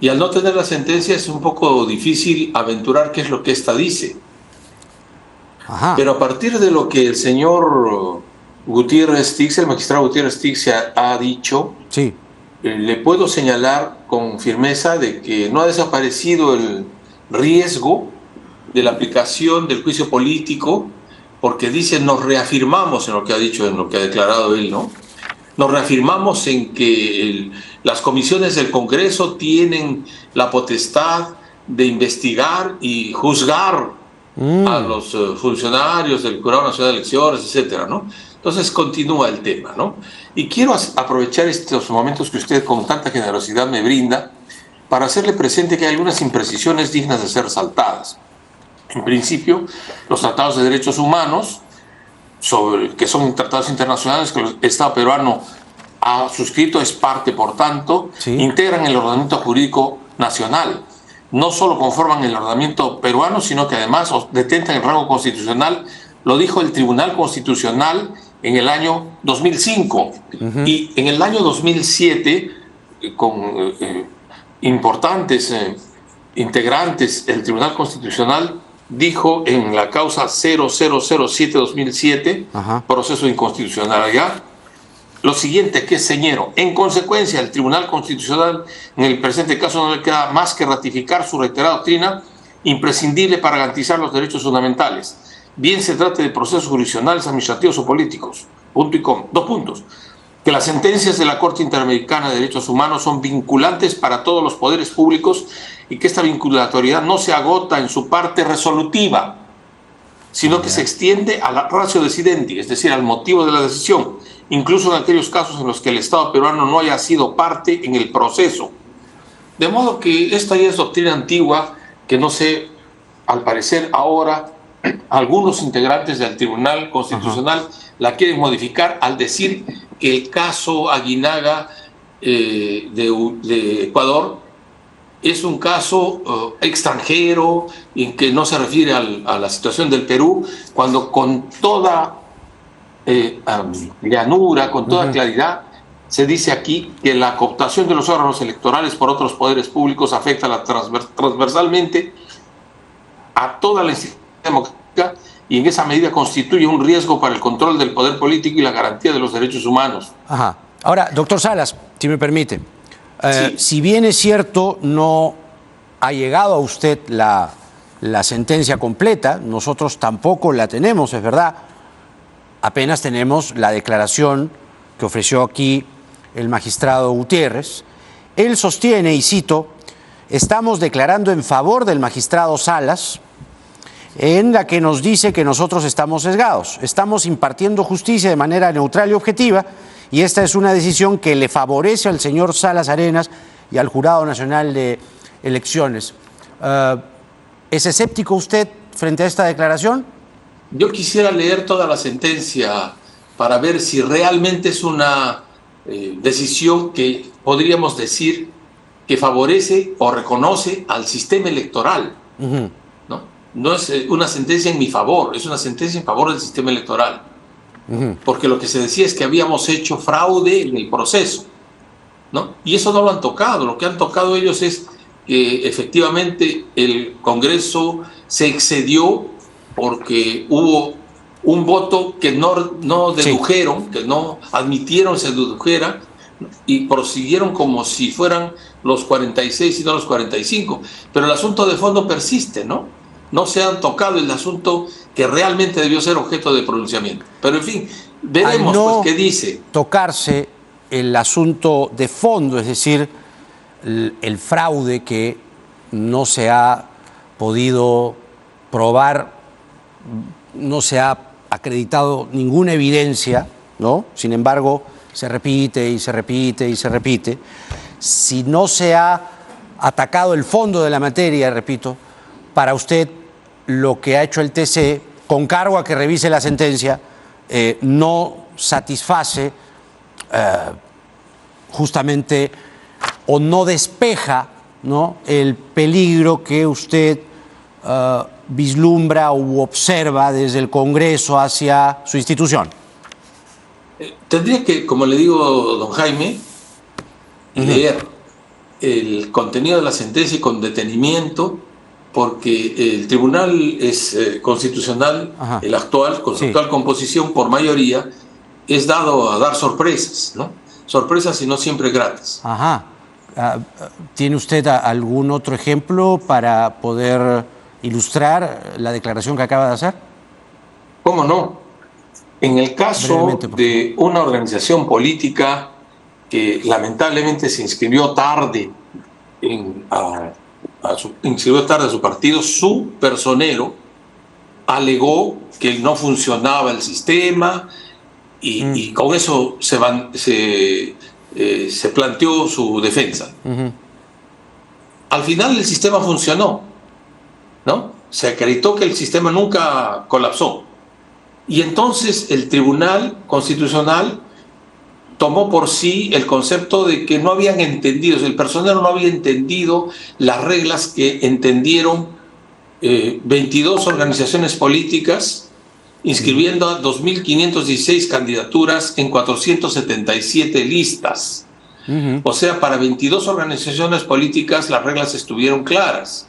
J: Y al no tener la sentencia es un poco difícil aventurar qué es lo que ésta dice.
B: Ajá.
J: Pero a partir de lo que el señor Gutiérrez Tix, el magistrado Gutiérrez Tix ha dicho,
B: sí,
J: le puedo señalar con firmeza de que no ha desaparecido el riesgo de la aplicación del juicio político, porque dice, nos reafirmamos en lo que ha dicho, en lo que ha declarado él, ¿no? Nos reafirmamos en que las comisiones del Congreso tienen la potestad de investigar y juzgar a los funcionarios del Jurado Nacional de Elecciones, etcétera, ¿no? Entonces continúa el tema, ¿no? Y quiero aprovechar estos momentos que usted con tanta generosidad me brinda para hacerle presente que hay algunas imprecisiones dignas de ser resaltadas. En principio, los tratados de derechos humanos, que son tratados internacionales que el Estado peruano ha suscrito, es parte, por tanto,
B: sí,
J: integran el ordenamiento jurídico nacional. No solo conforman el ordenamiento peruano, sino que además detentan el rango constitucional. Lo dijo el Tribunal Constitucional en el año 2005. Y en el año 2007, con importantes integrantes, el Tribunal Constitucional dijo en la causa 0007-2007, proceso de inconstitucionalidad, lo siguiente, que es señero. En consecuencia, el Tribunal Constitucional en el presente caso no le queda más que ratificar su reiterada doctrina imprescindible para garantizar los derechos fundamentales, bien se trate de procesos jurisdiccionales, administrativos o políticos. Punto y coma. 2 puntos. Que las sentencias de la Corte Interamericana de Derechos Humanos son vinculantes para todos los poderes públicos y que esta vinculatoriedad no se agota en su parte resolutiva, sino que se extiende a la ratio decidendi, es decir, al motivo de la decisión, incluso en aquellos casos en los que el Estado peruano no haya sido parte en el proceso. De modo que esta ya es doctrina antigua que no sé, al parecer ahora, algunos integrantes del Tribunal Constitucional la quieren modificar al decir que el caso Aguinaga de Ecuador es un caso extranjero y que no se refiere a la situación del Perú, cuando con toda llanura, con toda claridad, se dice aquí que la cooptación de los órganos electorales por otros poderes públicos afecta transversalmente a toda la institución democrática y en esa medida constituye un riesgo para el control del poder político y la garantía de los derechos humanos.
B: Ajá. Ahora, doctor Salas, si me permite,
J: Sí.
B: Si bien es cierto, no ha llegado a usted la sentencia completa, nosotros tampoco la tenemos, es verdad, apenas tenemos la declaración que ofreció aquí el magistrado Gutiérrez. Él sostiene, y cito, estamos declarando en favor del magistrado Salas, en la que nos dice que nosotros estamos sesgados. Estamos impartiendo justicia de manera neutral y objetiva, y esta es una decisión que le favorece al señor Salas Arenas y al Jurado Nacional de Elecciones. ¿Es escéptico usted frente a esta declaración?
J: Yo quisiera leer toda la sentencia para ver si realmente es una decisión que podríamos decir que favorece o reconoce al sistema electoral. No es una sentencia en mi favor, es una sentencia en favor del sistema electoral. Porque lo que se decía es que habíamos hecho fraude en el proceso, ¿no? Y eso no lo han tocado. Lo que han tocado ellos es que efectivamente el Congreso se excedió porque hubo un voto que no dedujeron, que no admitieron se dedujera, y prosiguieron como si fueran los 46 y no los 45. Pero el asunto de fondo persiste, ¿no? No se han tocado el asunto que realmente debió ser objeto de pronunciamiento. Pero en fin, veremos pues qué dice.
B: Tocarse el asunto de fondo, es decir, el fraude que no se ha podido probar, no se ha acreditado ninguna evidencia, ¿no? Sin embargo, se repite y se repite y se repite. Si no se ha atacado el fondo de la materia, repito, para usted lo que ha hecho el TC, con cargo a que revise la sentencia, no satisface justamente o no despeja, ¿no?, el peligro que usted vislumbra u observa desde el Congreso hacia su institución.
J: Tendría que, como le digo, don Jaime, leer el contenido de la sentencia con detenimiento, porque el tribunal es constitucional, el actual, con su actual composición por mayoría, es dado a dar sorpresas, ¿no? Sorpresas y no siempre gratas.
B: ¿Tiene usted algún otro ejemplo para poder ilustrar la declaración que acaba de hacer?
J: ¿Cómo no? En el caso de una organización política que lamentablemente se inscribió tarde inscribió tarde a su partido, su personero alegó que no funcionaba el sistema y con eso se planteó su defensa. Al final el sistema funcionó, ¿no? Se acreditó que el sistema nunca colapsó. Y entonces el Tribunal Constitucional tomó por sí el concepto de que no habían entendido, el personero no había entendido las reglas que entendieron 22 organizaciones políticas, inscribiendo a 2.516 candidaturas en 477 listas. O sea, para 22 organizaciones políticas las reglas estuvieron claras,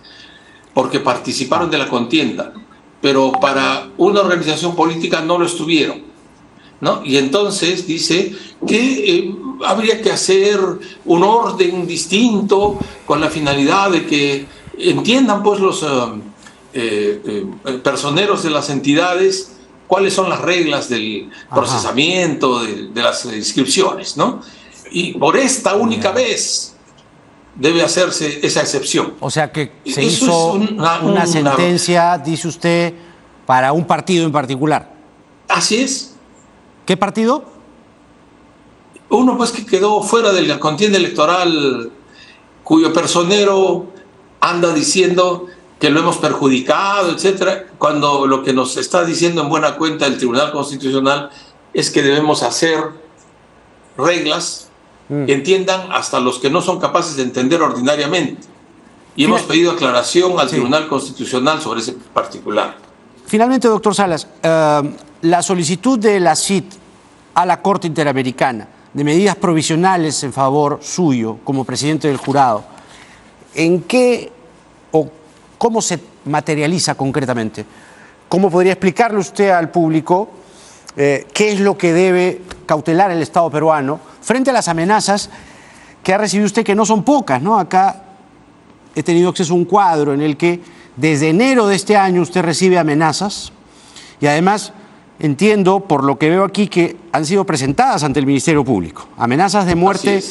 J: porque participaron de la contienda, pero para una organización política no lo estuvieron, ¿no? Y entonces dice que habría que hacer un orden distinto con la finalidad de que entiendan pues los personeros de las entidades cuáles son las reglas del procesamiento de las inscripciones, ¿no? Y por esta única vez debe hacerse esa excepción.
B: O sea que se hizo una sentencia, dice usted, para un partido en particular.
J: Así es.
B: ¿Qué partido?
J: Uno pues que quedó fuera de la contienda electoral, cuyo personero anda diciendo que lo hemos perjudicado, etcétera, cuando lo que nos está diciendo en buena cuenta el Tribunal Constitucional es que debemos hacer reglas que entiendan hasta los que no son capaces de entender ordinariamente. Y hemos pedido aclaración al Tribunal Constitucional sobre ese particular.
B: Finalmente, doctor Salas, la solicitud de la CID a la Corte Interamericana de medidas provisionales en favor suyo como presidente del jurado, ¿en qué o cómo se materializa concretamente? ¿Cómo podría explicarle usted al público qué es lo que debe cautelar el Estado peruano frente a las amenazas que ha recibido usted, que no son pocas, ¿no? Acá he tenido acceso a un cuadro en el que desde enero de este año usted recibe amenazas y además entiendo, por lo que veo aquí, que han sido presentadas ante el Ministerio Público. Amenazas de muerte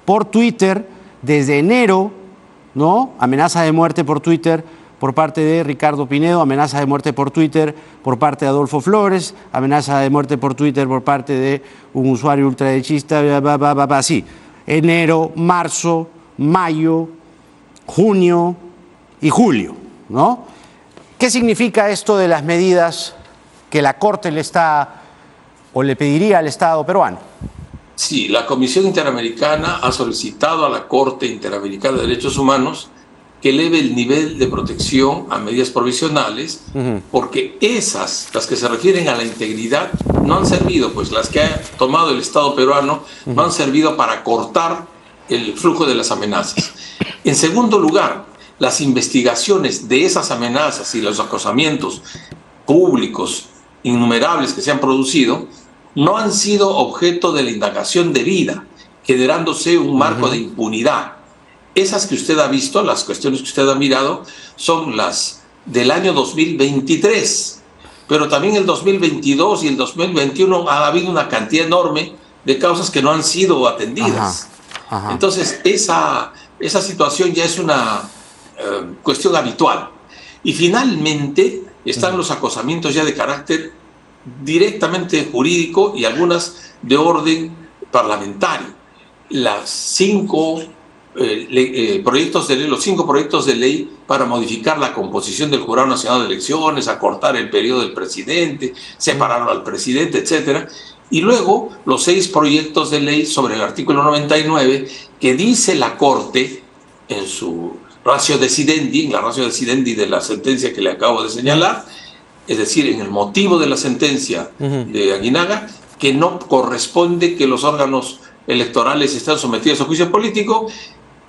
B: por Twitter desde enero, ¿no? Amenaza de muerte por Twitter por parte de Ricardo Pinedo, amenaza de muerte por Twitter por parte de Adolfo Flores, amenaza de muerte por Twitter por parte de un usuario ultraderechista, así. Enero, marzo, mayo, junio y julio, ¿no? ¿Qué significa esto de las medidas que la Corte le está o le pediría al Estado peruano?
J: Sí, la Comisión Interamericana ha solicitado a la Corte Interamericana de Derechos Humanos que eleve el nivel de protección a medidas provisionales, porque esas, las que se refieren a la integridad, no han servido, pues las que ha tomado el Estado peruano no han servido para cortar el flujo de las amenazas. En segundo lugar, las investigaciones de esas amenazas y los acosamientos públicos innumerables que se han producido no han sido objeto de la indagación debida, generándose un marco de impunidad. Esas que usted ha visto, las cuestiones que usted ha mirado, son las del año 2023, pero también el 2022 y el 2021 ha habido una cantidad enorme de causas que no han sido atendidas. Entonces, esa situación ya es una cuestión habitual. Y finalmente están los acosamientos ya de carácter directamente jurídico y algunas de orden parlamentario. Las 5 proyectos de ley, los 5 proyectos de ley para modificar la composición del Jurado Nacional de Elecciones, acortar el periodo del presidente, separarlo al presidente, etcétera. Y luego los 6 proyectos de ley sobre el artículo 99 que dice la Corte en su ratio decidendi, en la ratio decidendi de la sentencia que le acabo de señalar, es decir, en el motivo de la sentencia de Aguinaga, que no corresponde que los órganos electorales estén sometidos a juicio político.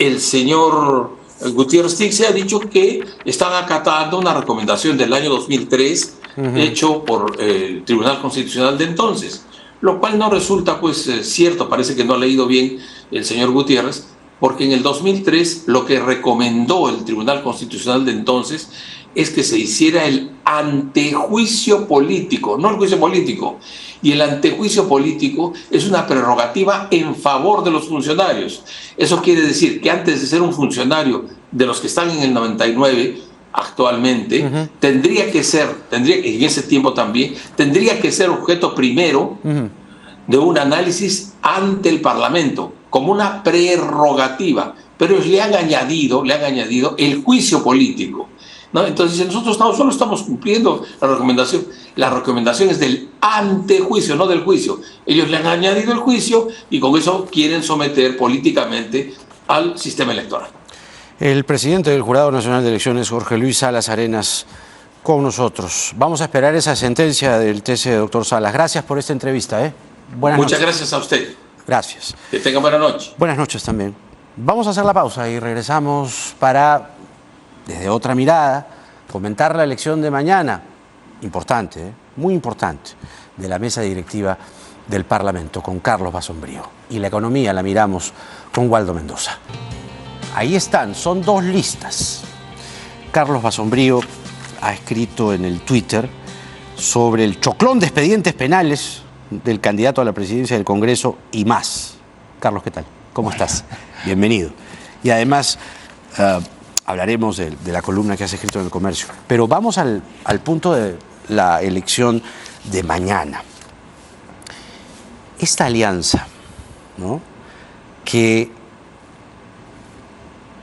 J: El señor Gutiérrez Tixia ha dicho que están acatando una recomendación del año 2003 hecho por el Tribunal Constitucional de entonces, lo cual no resulta pues cierto. Parece que no ha leído bien el señor Gutiérrez, porque en el 2003 lo que recomendó el Tribunal Constitucional de entonces es que se hiciera el antejuicio político, no el juicio político. Y el antejuicio político es una prerrogativa en favor de los funcionarios. Eso quiere decir que antes de ser un funcionario de los que están en el 99 actualmente, tendría que ser, en ese tiempo también, tendría que ser objeto primero de un análisis ante el Parlamento, como una prerrogativa. Pero le han añadido el juicio político, ¿no? Entonces nosotros solo estamos cumpliendo la recomendación. La recomendación es del antejuicio, no del juicio. Ellos le han añadido el juicio y con eso quieren someter políticamente al sistema electoral.
B: El presidente del Jurado Nacional de Elecciones, Jorge Luis Salas Arenas, con nosotros. Vamos a esperar esa sentencia del TC, doctor Salas. Gracias por esta entrevista. Buenas noches.
J: Muchas gracias a usted.
B: Gracias.
J: Que tenga buena noche.
B: Buenas noches también. Vamos a hacer la pausa y regresamos para, desde otra mirada, comentar la elección de mañana, importante, muy importante, de la mesa directiva del Parlamento con Carlos Basombrío. Y la economía la miramos con Waldo Mendoza. Ahí están, son 2 listas. Carlos Basombrío ha escrito en el Twitter sobre el choclón de expedientes penales del candidato a la presidencia del Congreso y más. Carlos, ¿qué tal? ¿Cómo estás? Bienvenido. Y además hablaremos de la columna que has escrito en El Comercio. Pero vamos al punto de la elección de mañana. Esta alianza, ¿no?, que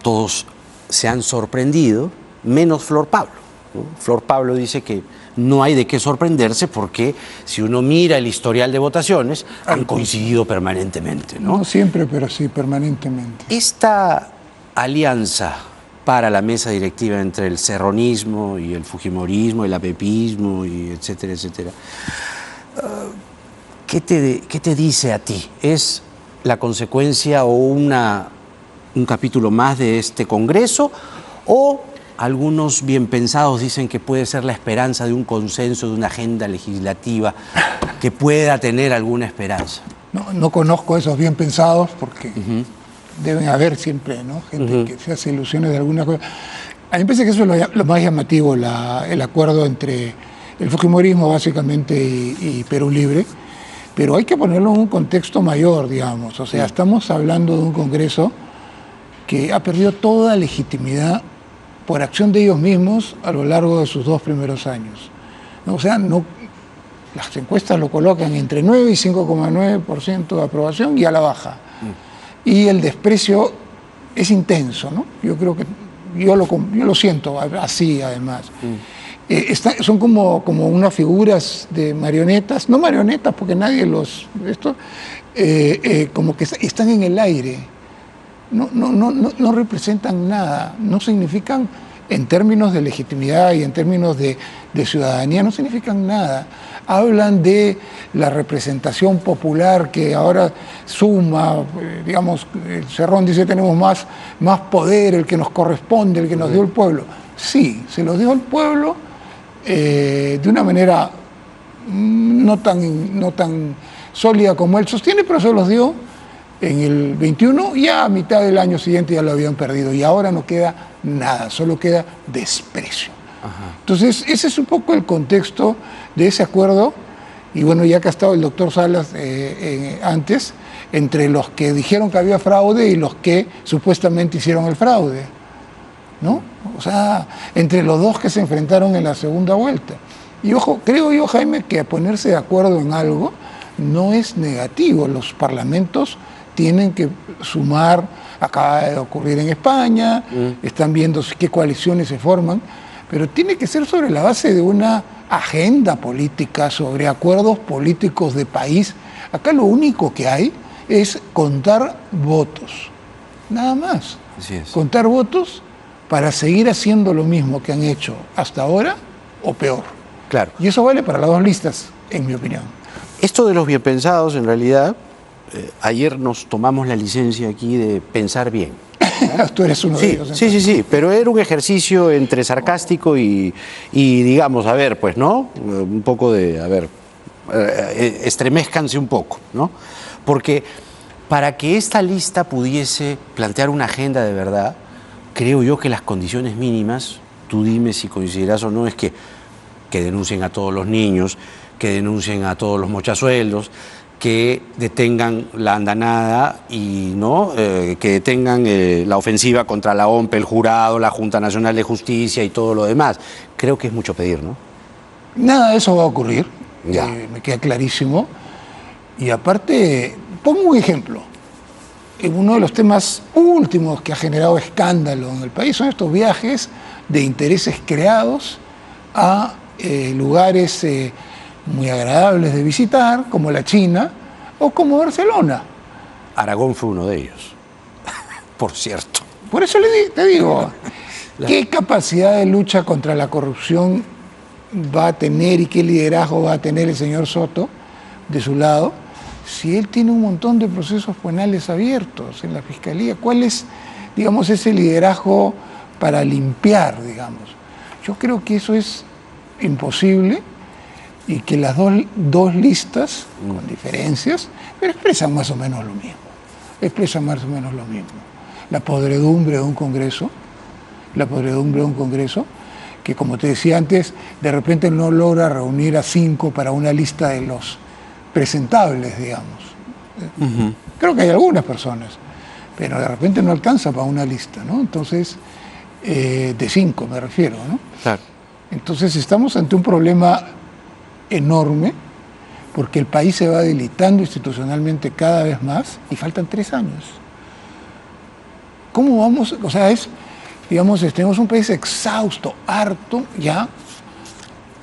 B: todos se han sorprendido, menos Flor Pablo, ¿no? Flor Pablo dice que no hay de qué sorprenderse porque si uno mira el historial de votaciones, han coincidido permanentemente, ¿no?
K: No siempre, pero sí permanentemente.
B: Esta alianza para la mesa directiva entre el serronismo y el fujimorismo, el apepismo, y etcétera, etcétera, ¿qué te dice a ti? ¿Es la consecuencia o un capítulo más de este Congreso, o algunos bien pensados dicen que puede ser la esperanza de un consenso, de una agenda legislativa que pueda tener alguna esperanza?
K: No conozco esos bien pensados porque deben haber siempre, ¿no?, gente que se hace ilusiones de alguna cosa. A mí me parece que eso es lo más llamativo, el acuerdo entre el fujimorismo básicamente y Perú Libre, pero hay que ponerlo en un contexto mayor, digamos. O sea, estamos hablando de un Congreso que ha perdido toda legitimidad por acción de ellos mismos a lo largo de sus 2 primeros años. O sea, las encuestas lo colocan entre 9 y 5,9% de aprobación y a la baja. Y el desprecio es intenso, ¿no? Yo creo que yo lo siento así además. Son como unas figuras de marionetas, no marionetas porque nadie como que están en el aire, no representan nada, no significan en términos de legitimidad y en términos de ciudadanía, no significan nada. Hablan de la representación popular que ahora suma, digamos, Cerrón dice tenemos más poder, el que nos corresponde, el que nos dio el pueblo. Sí, se los dio el pueblo de una manera no tan sólida como él sostiene, pero se los dio en el 21, ya a mitad del año siguiente ya lo habían perdido y ahora no queda nada, solo queda desprecio. Ajá. Entonces, ese es un poco el contexto de ese acuerdo, y bueno, ya que ha estado el doctor Salas antes, entre los que dijeron que había fraude y los que supuestamente hicieron el fraude, ¿no? O sea, entre los dos que se enfrentaron en la segunda vuelta. Y ojo, creo yo, Jaime, que ponerse de acuerdo en algo no es negativo. Los parlamentos tienen que sumar, acaba de ocurrir en España, están viendo qué coaliciones se forman, pero tiene que ser sobre la base de una agenda política, sobre acuerdos políticos de país. Acá lo único que hay es contar votos, nada más.
B: Así es.
K: Contar votos para seguir haciendo lo mismo que han hecho hasta ahora o peor.
B: Claro.
K: Y eso vale para las dos listas, en mi opinión.
B: Esto de los bien pensados, en realidad, ayer nos tomamos la licencia aquí de pensar bien.
K: Tú eres uno de ellos.
B: Sí, pero era un ejercicio entre sarcástico y digamos, a ver, pues, ¿no? Un poco de, a ver, estremezcanse un poco, ¿no? Porque para que esta lista pudiese plantear una agenda de verdad, creo yo que las condiciones mínimas, tú dime si coincidirás o no, es que denuncien a todos los niños, que denuncien a todos los mochasueldos, que detengan la andanada y ¿no? Que detengan la ofensiva contra la OMP, el jurado, la Junta Nacional de Justicia y todo lo demás. Creo que es mucho pedir, ¿no?
K: Nada de eso va a ocurrir,
B: ya.
K: Me queda clarísimo. Y aparte, pongo un ejemplo. Uno de los temas últimos que ha generado escándalo en el país son estos viajes de intereses creados a lugares muy agradables de visitar, como la China o como Barcelona.
B: Aragón fue uno de ellos, por cierto.
K: Por eso te digo, ¿qué capacidad de lucha contra la corrupción va a tener y qué liderazgo va a tener el señor Soto de su lado si él tiene un montón de procesos penales abiertos en la Fiscalía? ¿Cuál es, digamos, ese liderazgo para limpiar, digamos? Yo creo que eso es imposible y que las dos listas, con diferencias, pero expresan más o menos lo mismo. Expresan más o menos lo mismo. La podredumbre de un Congreso, que como te decía antes, de repente no logra reunir a 5 para una lista de los presentables, digamos. Creo que hay algunas personas, pero de repente no alcanza para una lista, ¿no? Entonces, de 5 me refiero, ¿no?
B: Claro.
K: Entonces estamos ante un problema enorme, porque el país se va debilitando institucionalmente cada vez más y faltan 3 años. ¿Cómo vamos? O sea, digamos, tenemos un país exhausto, harto ya,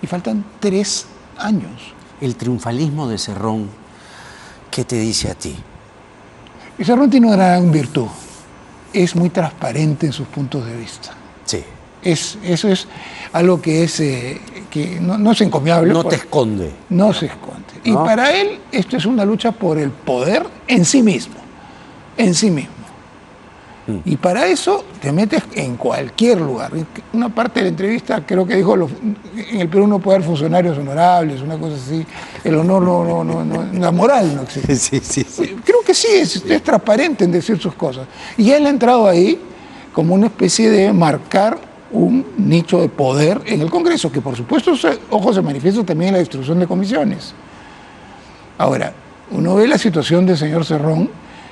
K: y faltan 3 años.
B: El triunfalismo de Cerrón, ¿qué te dice a ti?
K: Y Cerrón tiene una gran virtud, es muy transparente en sus puntos de vista.
B: Sí.
K: Eso es algo que no es encomiable.
B: No te esconde.
K: No se esconde. ¿No? Y para él esto es una lucha por el poder en sí mismo. Y para eso te metes en cualquier lugar. Una parte de la entrevista creo que dijo, en el Perú no puede haber funcionarios honorables, una cosa así. El honor la moral no existe.
B: Sí.
K: Creo que sí, es transparente en decir sus cosas. Y él ha entrado ahí como una especie de marcar un nicho de poder en el Congreso, que por supuesto, ojo, se manifiesta también en la distribución de comisiones. Ahora, uno ve la situación del señor Cerrón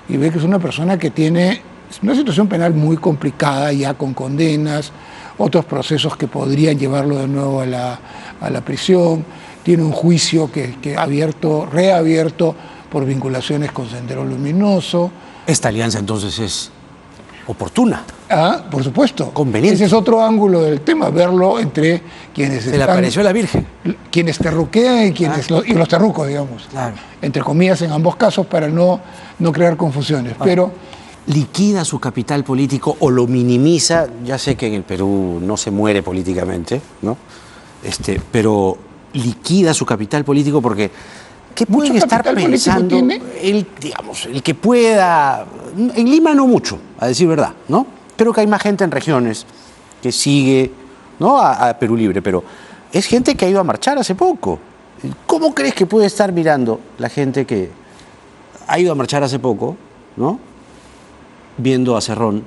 K: y ve que es una persona que tiene una situación penal muy complicada, ya con condenas, otros procesos que podrían llevarlo de nuevo a la prisión, tiene un juicio que reabierto por vinculaciones con Sendero Luminoso.
B: Esta alianza entonces es oportuna.
K: Por supuesto.
B: Conveniente.
K: Ese es otro ángulo del tema, verlo entre quienes
B: Se le apareció la Virgen.
K: Quienes terruquean y quienes y los terrucos, digamos.
B: Claro.
K: Entre comillas, en ambos casos, para no crear confusiones. Pero
B: liquida su capital político o lo minimiza. Ya sé que en el Perú no se muere políticamente, ¿no? Pero liquida su capital político porque ¿qué pueden estar pensando el que pueda? En Lima no mucho, a decir verdad, ¿no? Creo que hay más gente en regiones que sigue, ¿no? a Perú Libre, pero es gente que ha ido a marchar hace poco. ¿Cómo crees que puede estar mirando la gente que ha ido a marchar hace poco, ¿no? Viendo a Cerrón,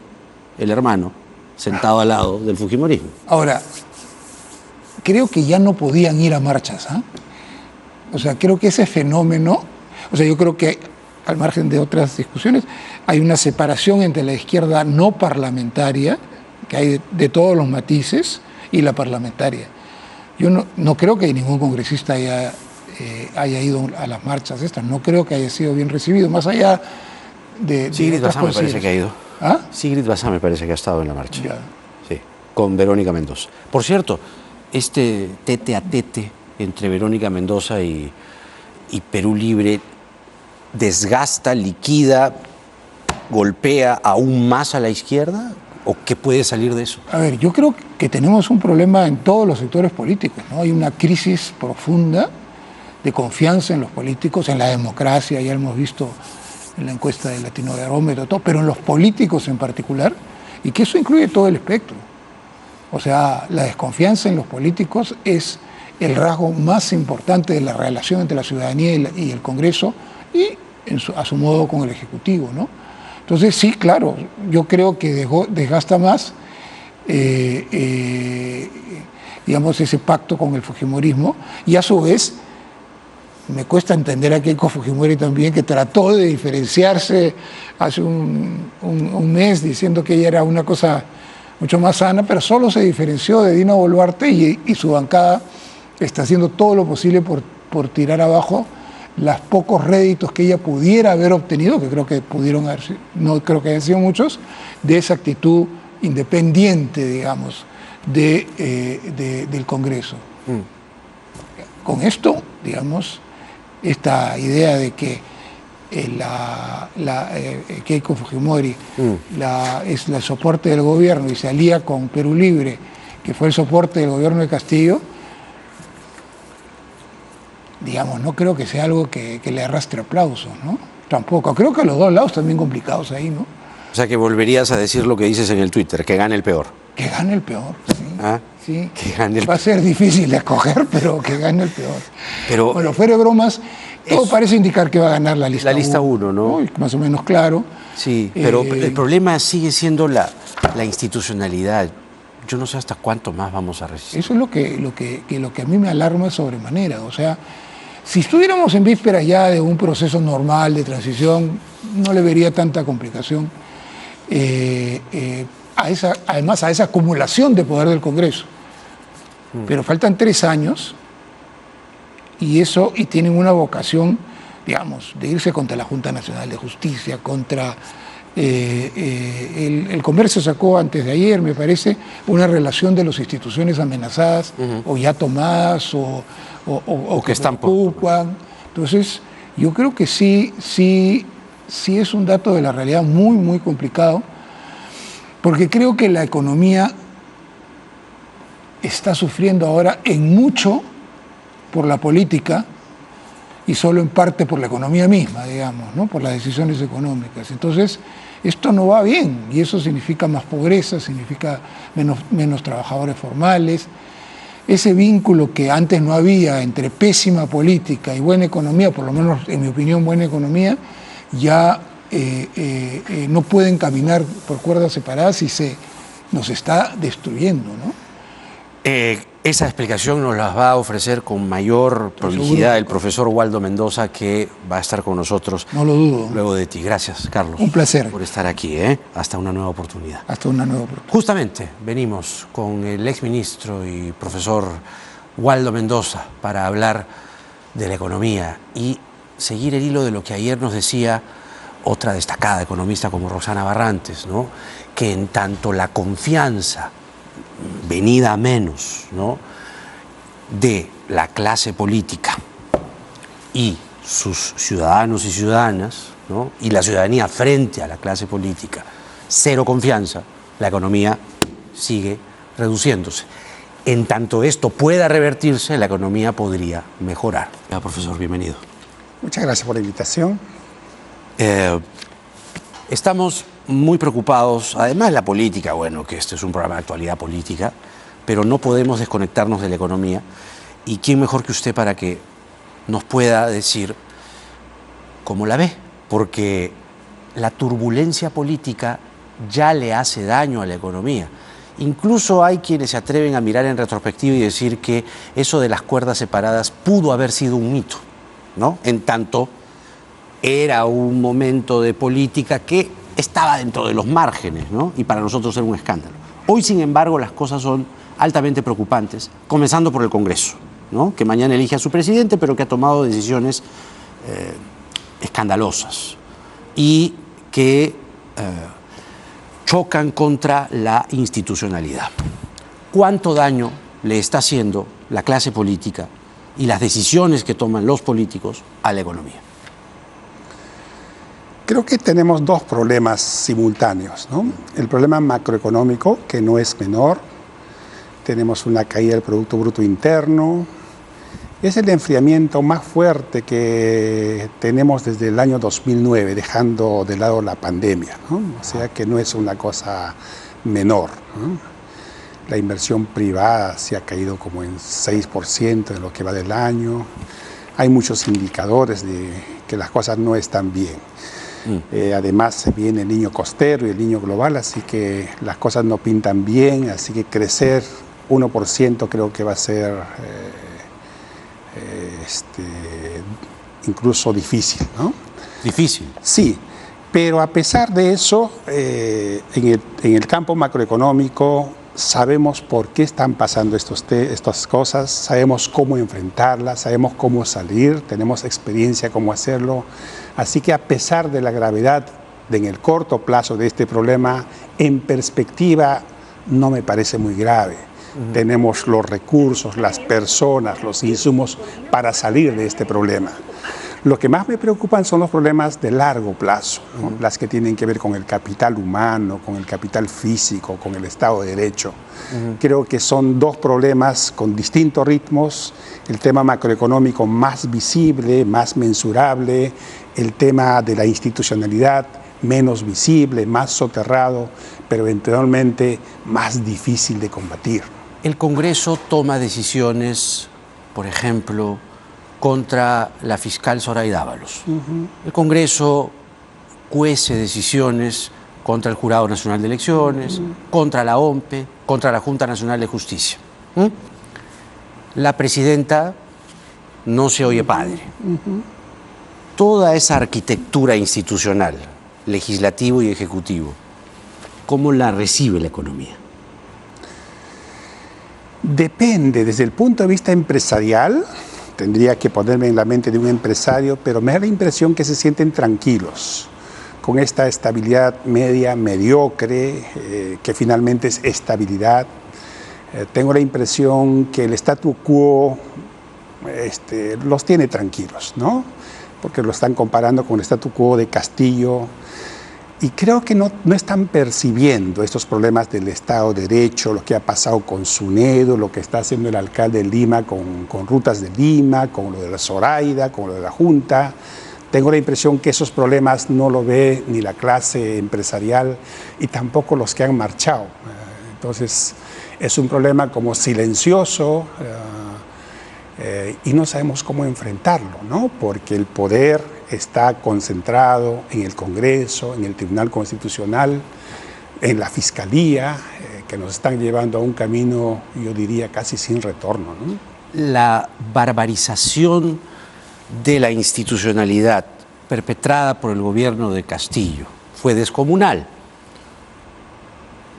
B: el hermano, sentado al lado del fujimorismo?
K: Ahora, creo que ya no podían ir a marchas, O sea, creo que ese fenómeno, yo creo que al margen de otras discusiones, hay una separación entre la izquierda no parlamentaria, que hay de todos los matices, y la parlamentaria. Yo no creo que ningún congresista haya ido a las marchas estas, no creo que haya sido bien recibido, más allá de
B: Sigrid Bazán me parece que ha ido. Sigrid Bazán me parece que ha estado en la marcha.
K: Ya.
B: Sí, con Verónica Mendoza. Por cierto, tete a tete entre Verónica Mendoza y Perú Libre desgasta, liquida, golpea aún más a la izquierda, ¿o qué puede salir de eso?
K: A ver, yo creo que tenemos un problema en todos los sectores políticos, ¿no? Hay una crisis profunda de confianza en los políticos, en la democracia, ya hemos visto en la encuesta de Latinobarómetro, todo, pero en los políticos en particular, y que eso incluye todo el espectro. O sea, la desconfianza en los políticos es el rasgo más importante de la relación entre la ciudadanía y el Congreso y a su modo con el Ejecutivo, ¿no? Entonces, sí, claro, yo creo que desgasta más, digamos, ese pacto con el fujimorismo, y a su vez me cuesta entender a Keiko Fujimori también, que trató de diferenciarse hace un mes diciendo que ella era una cosa mucho más sana, pero solo se diferenció de Dina Boluarte y su bancada está haciendo todo lo posible por tirar abajo los pocos réditos que ella pudiera haber obtenido, que creo que pudieron haber, no creo que hayan sido muchos, de esa actitud independiente, digamos, del Congreso. Con esto, digamos, esta idea de que Keiko Fujimori es el soporte del gobierno y se alía con Perú Libre, que fue el soporte del gobierno de Castillo, digamos, no creo que sea algo que le arrastre aplausos, ¿no? Tampoco. Creo que a los dos lados también complicados ahí, ¿no?
B: O sea, que volverías a decir lo que dices en el Twitter, que gane el peor.
K: Que gane el peor, sí. Sí.
B: Que gane el...
K: Va a ser difícil de escoger, pero que gane el peor.
B: Pero,
K: bueno, fuera de bromas, todo parece indicar que va a ganar la lista 1.
B: La lista 1, ¿no?
K: Más o menos claro.
B: Sí, pero el problema sigue siendo la institucionalidad. Yo no sé hasta cuánto más vamos a resistir.
K: Eso es lo que a mí me alarma sobremanera. O sea, si estuviéramos en vísperas ya de un proceso normal de transición, no le vería tanta complicación además a esa acumulación de poder del Congreso. Pero faltan 3 años y tienen una vocación, digamos, de irse contra la Junta Nacional de Justicia, contra... el Comercio sacó antes de ayer, me parece, una relación de las instituciones amenazadas o ya tomadas o
B: que están
K: preocupan. Entonces, yo creo que sí es un dato de la realidad muy, muy complicado, porque creo que la economía está sufriendo ahora en mucho por la política y solo en parte por la economía misma, digamos, ¿no? Por las decisiones económicas. Entonces, esto no va bien y eso significa más pobreza, significa menos trabajadores formales. Ese vínculo que antes no había entre pésima política y buena economía, por lo menos en mi opinión buena economía, ya no pueden caminar por cuerdas separadas y nos está destruyendo, ¿no?
B: Esa explicación nos la va a ofrecer con mayor prolijidad el profesor Waldo Mendoza, que va a estar con nosotros.
K: No lo dudo.
B: Luego de ti. Gracias, Carlos.
K: Un placer.
B: Por estar aquí, Hasta una nueva oportunidad.
K: Hasta una nueva oportunidad.
B: Justamente venimos con el exministro y profesor Waldo Mendoza para hablar de la economía y seguir el hilo de lo que ayer nos decía otra destacada economista como Roxana Barrantes, ¿no?, que en tanto la confianza venida a menos, ¿no?, de la clase política y sus ciudadanos y ciudadanas, ¿no?, y la ciudadanía frente a la clase política, cero confianza, la economía sigue reduciéndose. En tanto esto pueda revertirse, la economía podría mejorar. Ya, profesor, bienvenido.
L: Muchas gracias por la invitación.
B: Estamos muy preocupados, además la política, bueno, que este es un programa de actualidad política, pero no podemos desconectarnos de la economía. ¿Y quién mejor que usted para que nos pueda decir cómo la ve? Porque la turbulencia política ya le hace daño a la economía. Incluso hay quienes se atreven a mirar en retrospectiva y decir que eso de las cuerdas separadas pudo haber sido un mito, ¿no?, en tanto era un momento de política que estaba dentro de los márgenes, ¿no?, y para nosotros era un escándalo. Hoy, sin embargo, las cosas son altamente preocupantes, comenzando por el Congreso, ¿no?, que mañana elige a su presidente, pero que ha tomado decisiones escandalosas y que chocan contra la institucionalidad. ¿Cuánto daño le está haciendo la clase política y las decisiones que toman los políticos a la economía?
L: Creo que tenemos dos problemas simultáneos, ¿no? El problema macroeconómico, que no es menor. Tenemos una caída del Producto Bruto Interno. Es el enfriamiento más fuerte que tenemos desde el año 2009, dejando de lado la pandemia, ¿no? O sea que no es una cosa menor, ¿no? La inversión privada se ha caído como en 6% de lo que va del año. Hay muchos indicadores de que las cosas no están bien. Además se viene el niño costero y el niño global, así que las cosas no pintan bien, así que crecer 1% creo que va a ser incluso difícil, ¿no?
B: Difícil.
L: Sí, pero a pesar de eso, en el campo macroeconómico sabemos por qué están pasando estas cosas, sabemos cómo enfrentarlas, sabemos cómo salir, tenemos experiencia cómo hacerlo. Así que a pesar de la gravedad en el corto plazo de este problema, en perspectiva no me parece muy grave. Tenemos los recursos, las personas, los insumos para salir de este problema. Lo que más me preocupan son los problemas de largo plazo, ¿no? Las que tienen que ver con el capital humano, con el capital físico, con el Estado de Derecho. Creo que son dos problemas con distintos ritmos, el tema macroeconómico más visible, más mensurable, el tema de la institucionalidad menos visible, más soterrado, pero eventualmente más difícil de combatir.
B: El Congreso toma decisiones, por ejemplo, contra la fiscal Zoraida Ábalos. El Congreso cuece decisiones contra el Jurado Nacional de Elecciones, contra la OMPE, contra la Junta Nacional de Justicia. La presidenta no se oye padre. Toda esa arquitectura institucional, legislativo y ejecutivo, ¿cómo la recibe la economía?
L: Depende, desde el punto de vista empresarial, tendría que ponerme en la mente de un empresario, pero me da la impresión que se sienten tranquilos con esta estabilidad media, mediocre, que finalmente es estabilidad. Tengo la impresión que el statu quo los tiene tranquilos, ¿no? Porque lo están comparando con el statu quo de Castillo. Y creo que no están percibiendo estos problemas del Estado de Derecho, lo que ha pasado con Sunedo, lo que está haciendo el alcalde de Lima con Rutas de Lima, con lo de la Zoraida, con lo de la Junta. Tengo la impresión que esos problemas no lo ve ni la clase empresarial y tampoco los que han marchado. Entonces, es un problema como silencioso y no sabemos cómo enfrentarlo, ¿no? Porque el poder está concentrado en el Congreso, en el Tribunal Constitucional, en la Fiscalía, que nos están llevando a un camino, yo diría, casi sin retorno, ¿no?
B: La barbarización de la institucionalidad perpetrada por el gobierno de Castillo fue descomunal.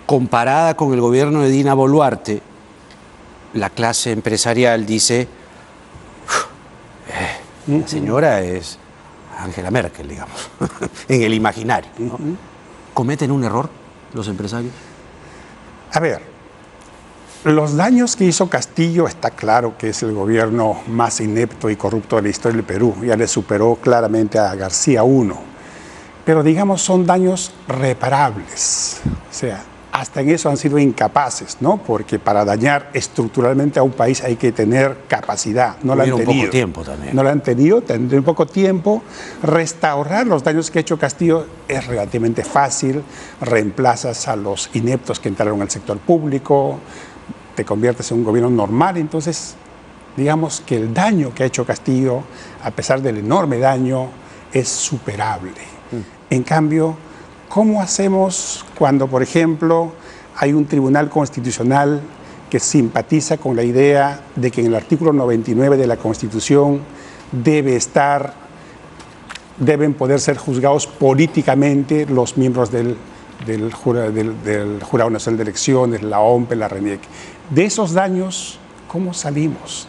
B: Comparada con el gobierno de Dina Boluarte, la clase empresarial dice, la señora es Angela Merkel, digamos, en el imaginario, ¿no? ¿Cometen un error los empresarios?
L: A ver, los daños que hizo Castillo está claro que es el gobierno más inepto y corrupto de la historia del Perú. Ya le superó claramente a García I. Pero digamos son daños reparables. O sea, hasta en eso han sido incapaces, ¿no? Porque para dañar estructuralmente a un país hay que tener capacidad. No la han tenido.
B: Poco tiempo también.
L: No la han tenido, tendrán poco tiempo. Restaurar los daños que ha hecho Castillo es relativamente fácil. Reemplazas a los ineptos que entraron al sector público, te conviertes en un gobierno normal. Entonces, digamos que el daño que ha hecho Castillo, a pesar del enorme daño, es superable. En cambio, ¿cómo hacemos cuando, por ejemplo, hay un tribunal constitucional que simpatiza con la idea de que en el artículo 99 de la Constitución deben poder ser juzgados políticamente los miembros del Jurado Nacional de Elecciones, la OMPE, la RENIEC? De esos daños, ¿cómo salimos?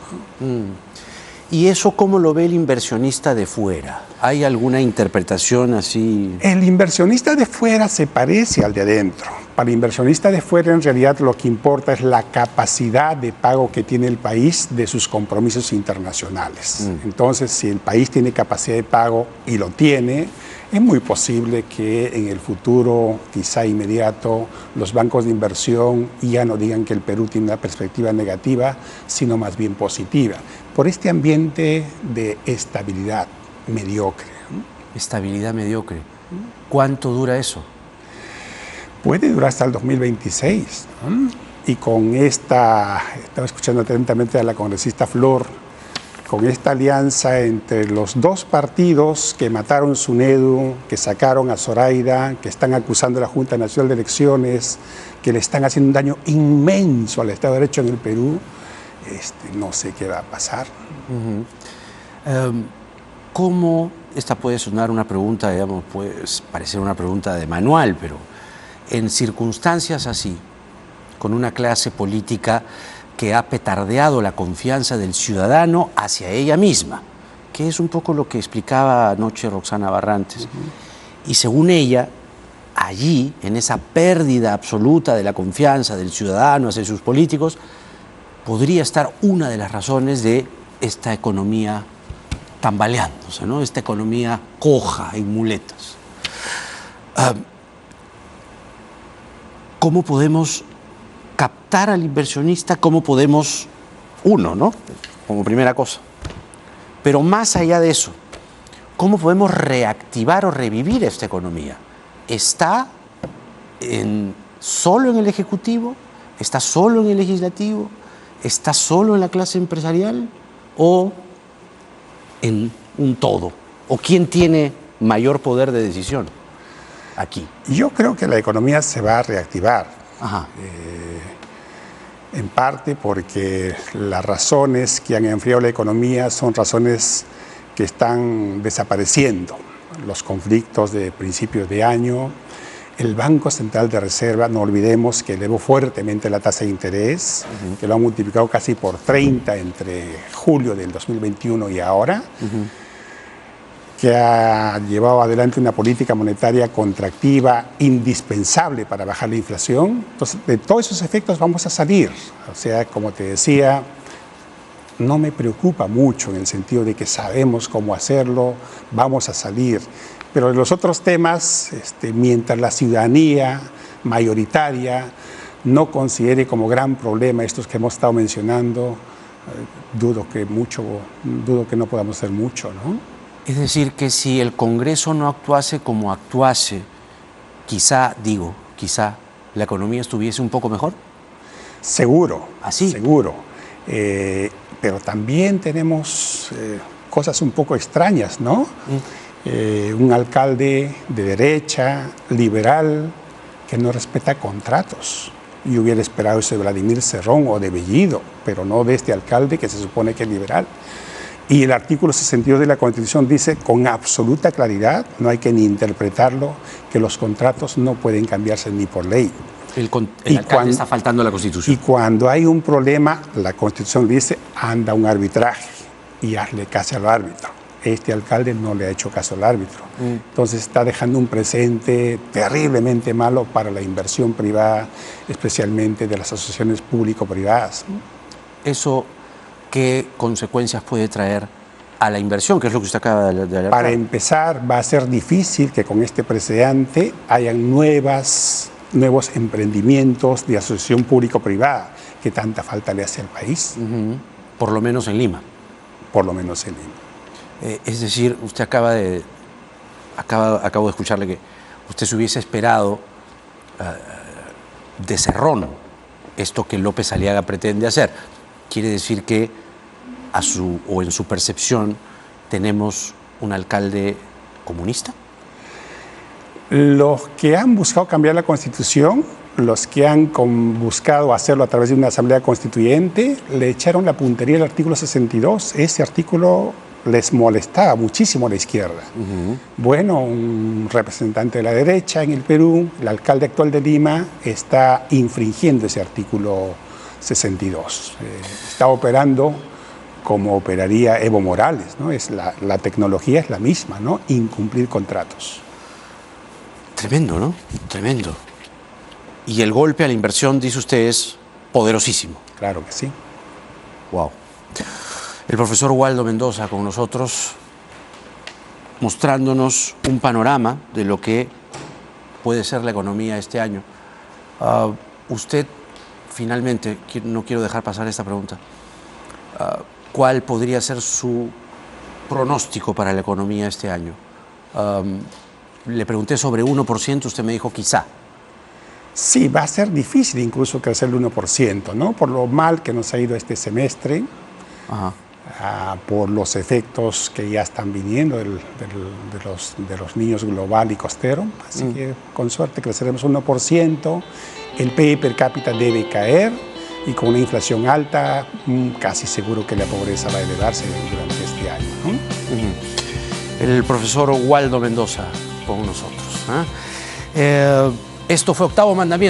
B: ¿Y eso cómo lo ve el inversionista de fuera? ¿Hay alguna interpretación así?
L: El inversionista de fuera se parece al de adentro. Para el inversionista de fuera, en realidad, lo que importa es la capacidad de pago que tiene el país de sus compromisos internacionales. Entonces, si el país tiene capacidad de pago y lo tiene, es muy posible que en el futuro, quizá inmediato, los bancos de inversión ya no digan que el Perú tiene una perspectiva negativa, sino más bien positiva, por este ambiente de estabilidad mediocre.
B: Estabilidad mediocre. ¿Cuánto dura eso?
L: Puede durar hasta el 2026. Y con estaba escuchando atentamente a la congresista Flor, con esta alianza entre los dos partidos que mataron SUNEDU, que sacaron a Zoraida, que están acusando a la Junta Nacional de Elecciones, que le están haciendo un daño inmenso al Estado de Derecho en el Perú, no sé qué va a pasar.
B: ¿Cómo? Esta puede sonar una pregunta, digamos, puede parecer una pregunta de manual, pero en circunstancias así, con una clase política que ha petardeado la confianza del ciudadano hacia ella misma, que es un poco lo que explicaba anoche Roxana Barrantes. Y según ella, allí, en esa pérdida absoluta de la confianza del ciudadano hacia sus políticos, podría estar una de las razones de esta economía tambaleándose, ¿no? Esta economía coja en muletas. ¿Cómo podemos captar al inversionista? ¿Cómo podemos, ¿no? Como primera cosa. Pero más allá de eso, ¿cómo podemos reactivar o revivir esta economía? ¿Está solo en el Ejecutivo? ¿Está solo en el Legislativo? ¿Está solo en la clase empresarial? ¿O en un todo? ¿O quién tiene mayor poder de decisión aquí?
L: Yo creo que la economía se va a reactivar. En parte porque las razones que han enfriado la economía son razones que están desapareciendo. Los conflictos de principios de año, el Banco Central de Reserva, no olvidemos que elevó fuertemente la tasa de interés, que lo ha multiplicado casi por 30 entre julio del 2021 y ahora, que ha llevado adelante una política monetaria contractiva indispensable para bajar la inflación. Entonces, de todos esos efectos vamos a salir. O sea, como te decía, no me preocupa mucho en el sentido de que sabemos cómo hacerlo, vamos a salir. Pero en los otros temas, mientras la ciudadanía mayoritaria no considere como gran problema estos que hemos estado mencionando, dudo que no podamos hacer mucho, ¿no?
B: Es decir, que si el Congreso no actuase como actuase, quizá la economía estuviese un poco mejor.
L: Seguro.
B: ¿Así?
L: Seguro. Pero también tenemos cosas un poco extrañas, ¿no? Un alcalde de derecha, liberal, que no respeta contratos. Yo hubiera esperado eso de Vladimir Cerrón o de Bellido, pero no de este alcalde que se supone que es liberal. Y el artículo 62 de la Constitución dice con absoluta claridad, no hay que ni interpretarlo, que los contratos no pueden cambiarse ni por ley.
B: El alcalde está faltando a la Constitución.
L: Y cuando hay un problema, la Constitución dice, anda a un arbitraje y hazle caso al árbitro. este alcalde no le ha hecho caso al árbitro. Entonces está dejando un presente terriblemente malo para la inversión privada, especialmente de las asociaciones público-privadas.
B: ¿Eso qué consecuencias puede traer a la inversión, que es lo que usted acaba de alertar?
L: Para empezar, va a ser difícil que con este precedente hayan nuevos emprendimientos de asociación público-privada que tanta falta le hace al país.
B: Por lo menos en Lima.
L: Por lo menos en Lima.
B: Es decir, usted acabo de escucharle que usted se hubiese esperado de Cerrón esto que López Aliaga pretende hacer. Quiere decir que en su percepción tenemos un alcalde comunista.
L: Los que han buscado cambiar la Constitución, los que han buscado hacerlo a través de una asamblea constituyente, le echaron la puntería al artículo 62. Ese artículo les molestaba muchísimo a la izquierda. Bueno, un representante de la derecha en el Perú, el alcalde actual de Lima, está infringiendo ese artículo 62. Está operando como operaría Evo Morales, ¿no? La tecnología es la misma, ¿no? Incumplir contratos.
B: Tremendo, ¿no? Tremendo. Y el golpe a la inversión, dice usted, es poderosísimo.
L: Claro que sí.
B: Wow. El profesor Waldo Mendoza con nosotros, mostrándonos un panorama de lo que puede ser la economía este año. Usted, finalmente, no quiero dejar pasar esta pregunta, ¿cuál podría ser su pronóstico para la economía este año? Le pregunté sobre 1%, usted me dijo quizá.
L: Sí, va a ser difícil incluso crecer el 1%, ¿no? Por lo mal que nos ha ido este semestre. Por los efectos que ya están viniendo de los niños global y costero. Así que con suerte creceremos 1%, el PIB per cápita debe caer y con una inflación alta casi seguro que la pobreza va a elevarse durante este año, ¿no?
B: El profesor Waldo Mendoza con nosotros. Esto fue Octavo Mandamiento.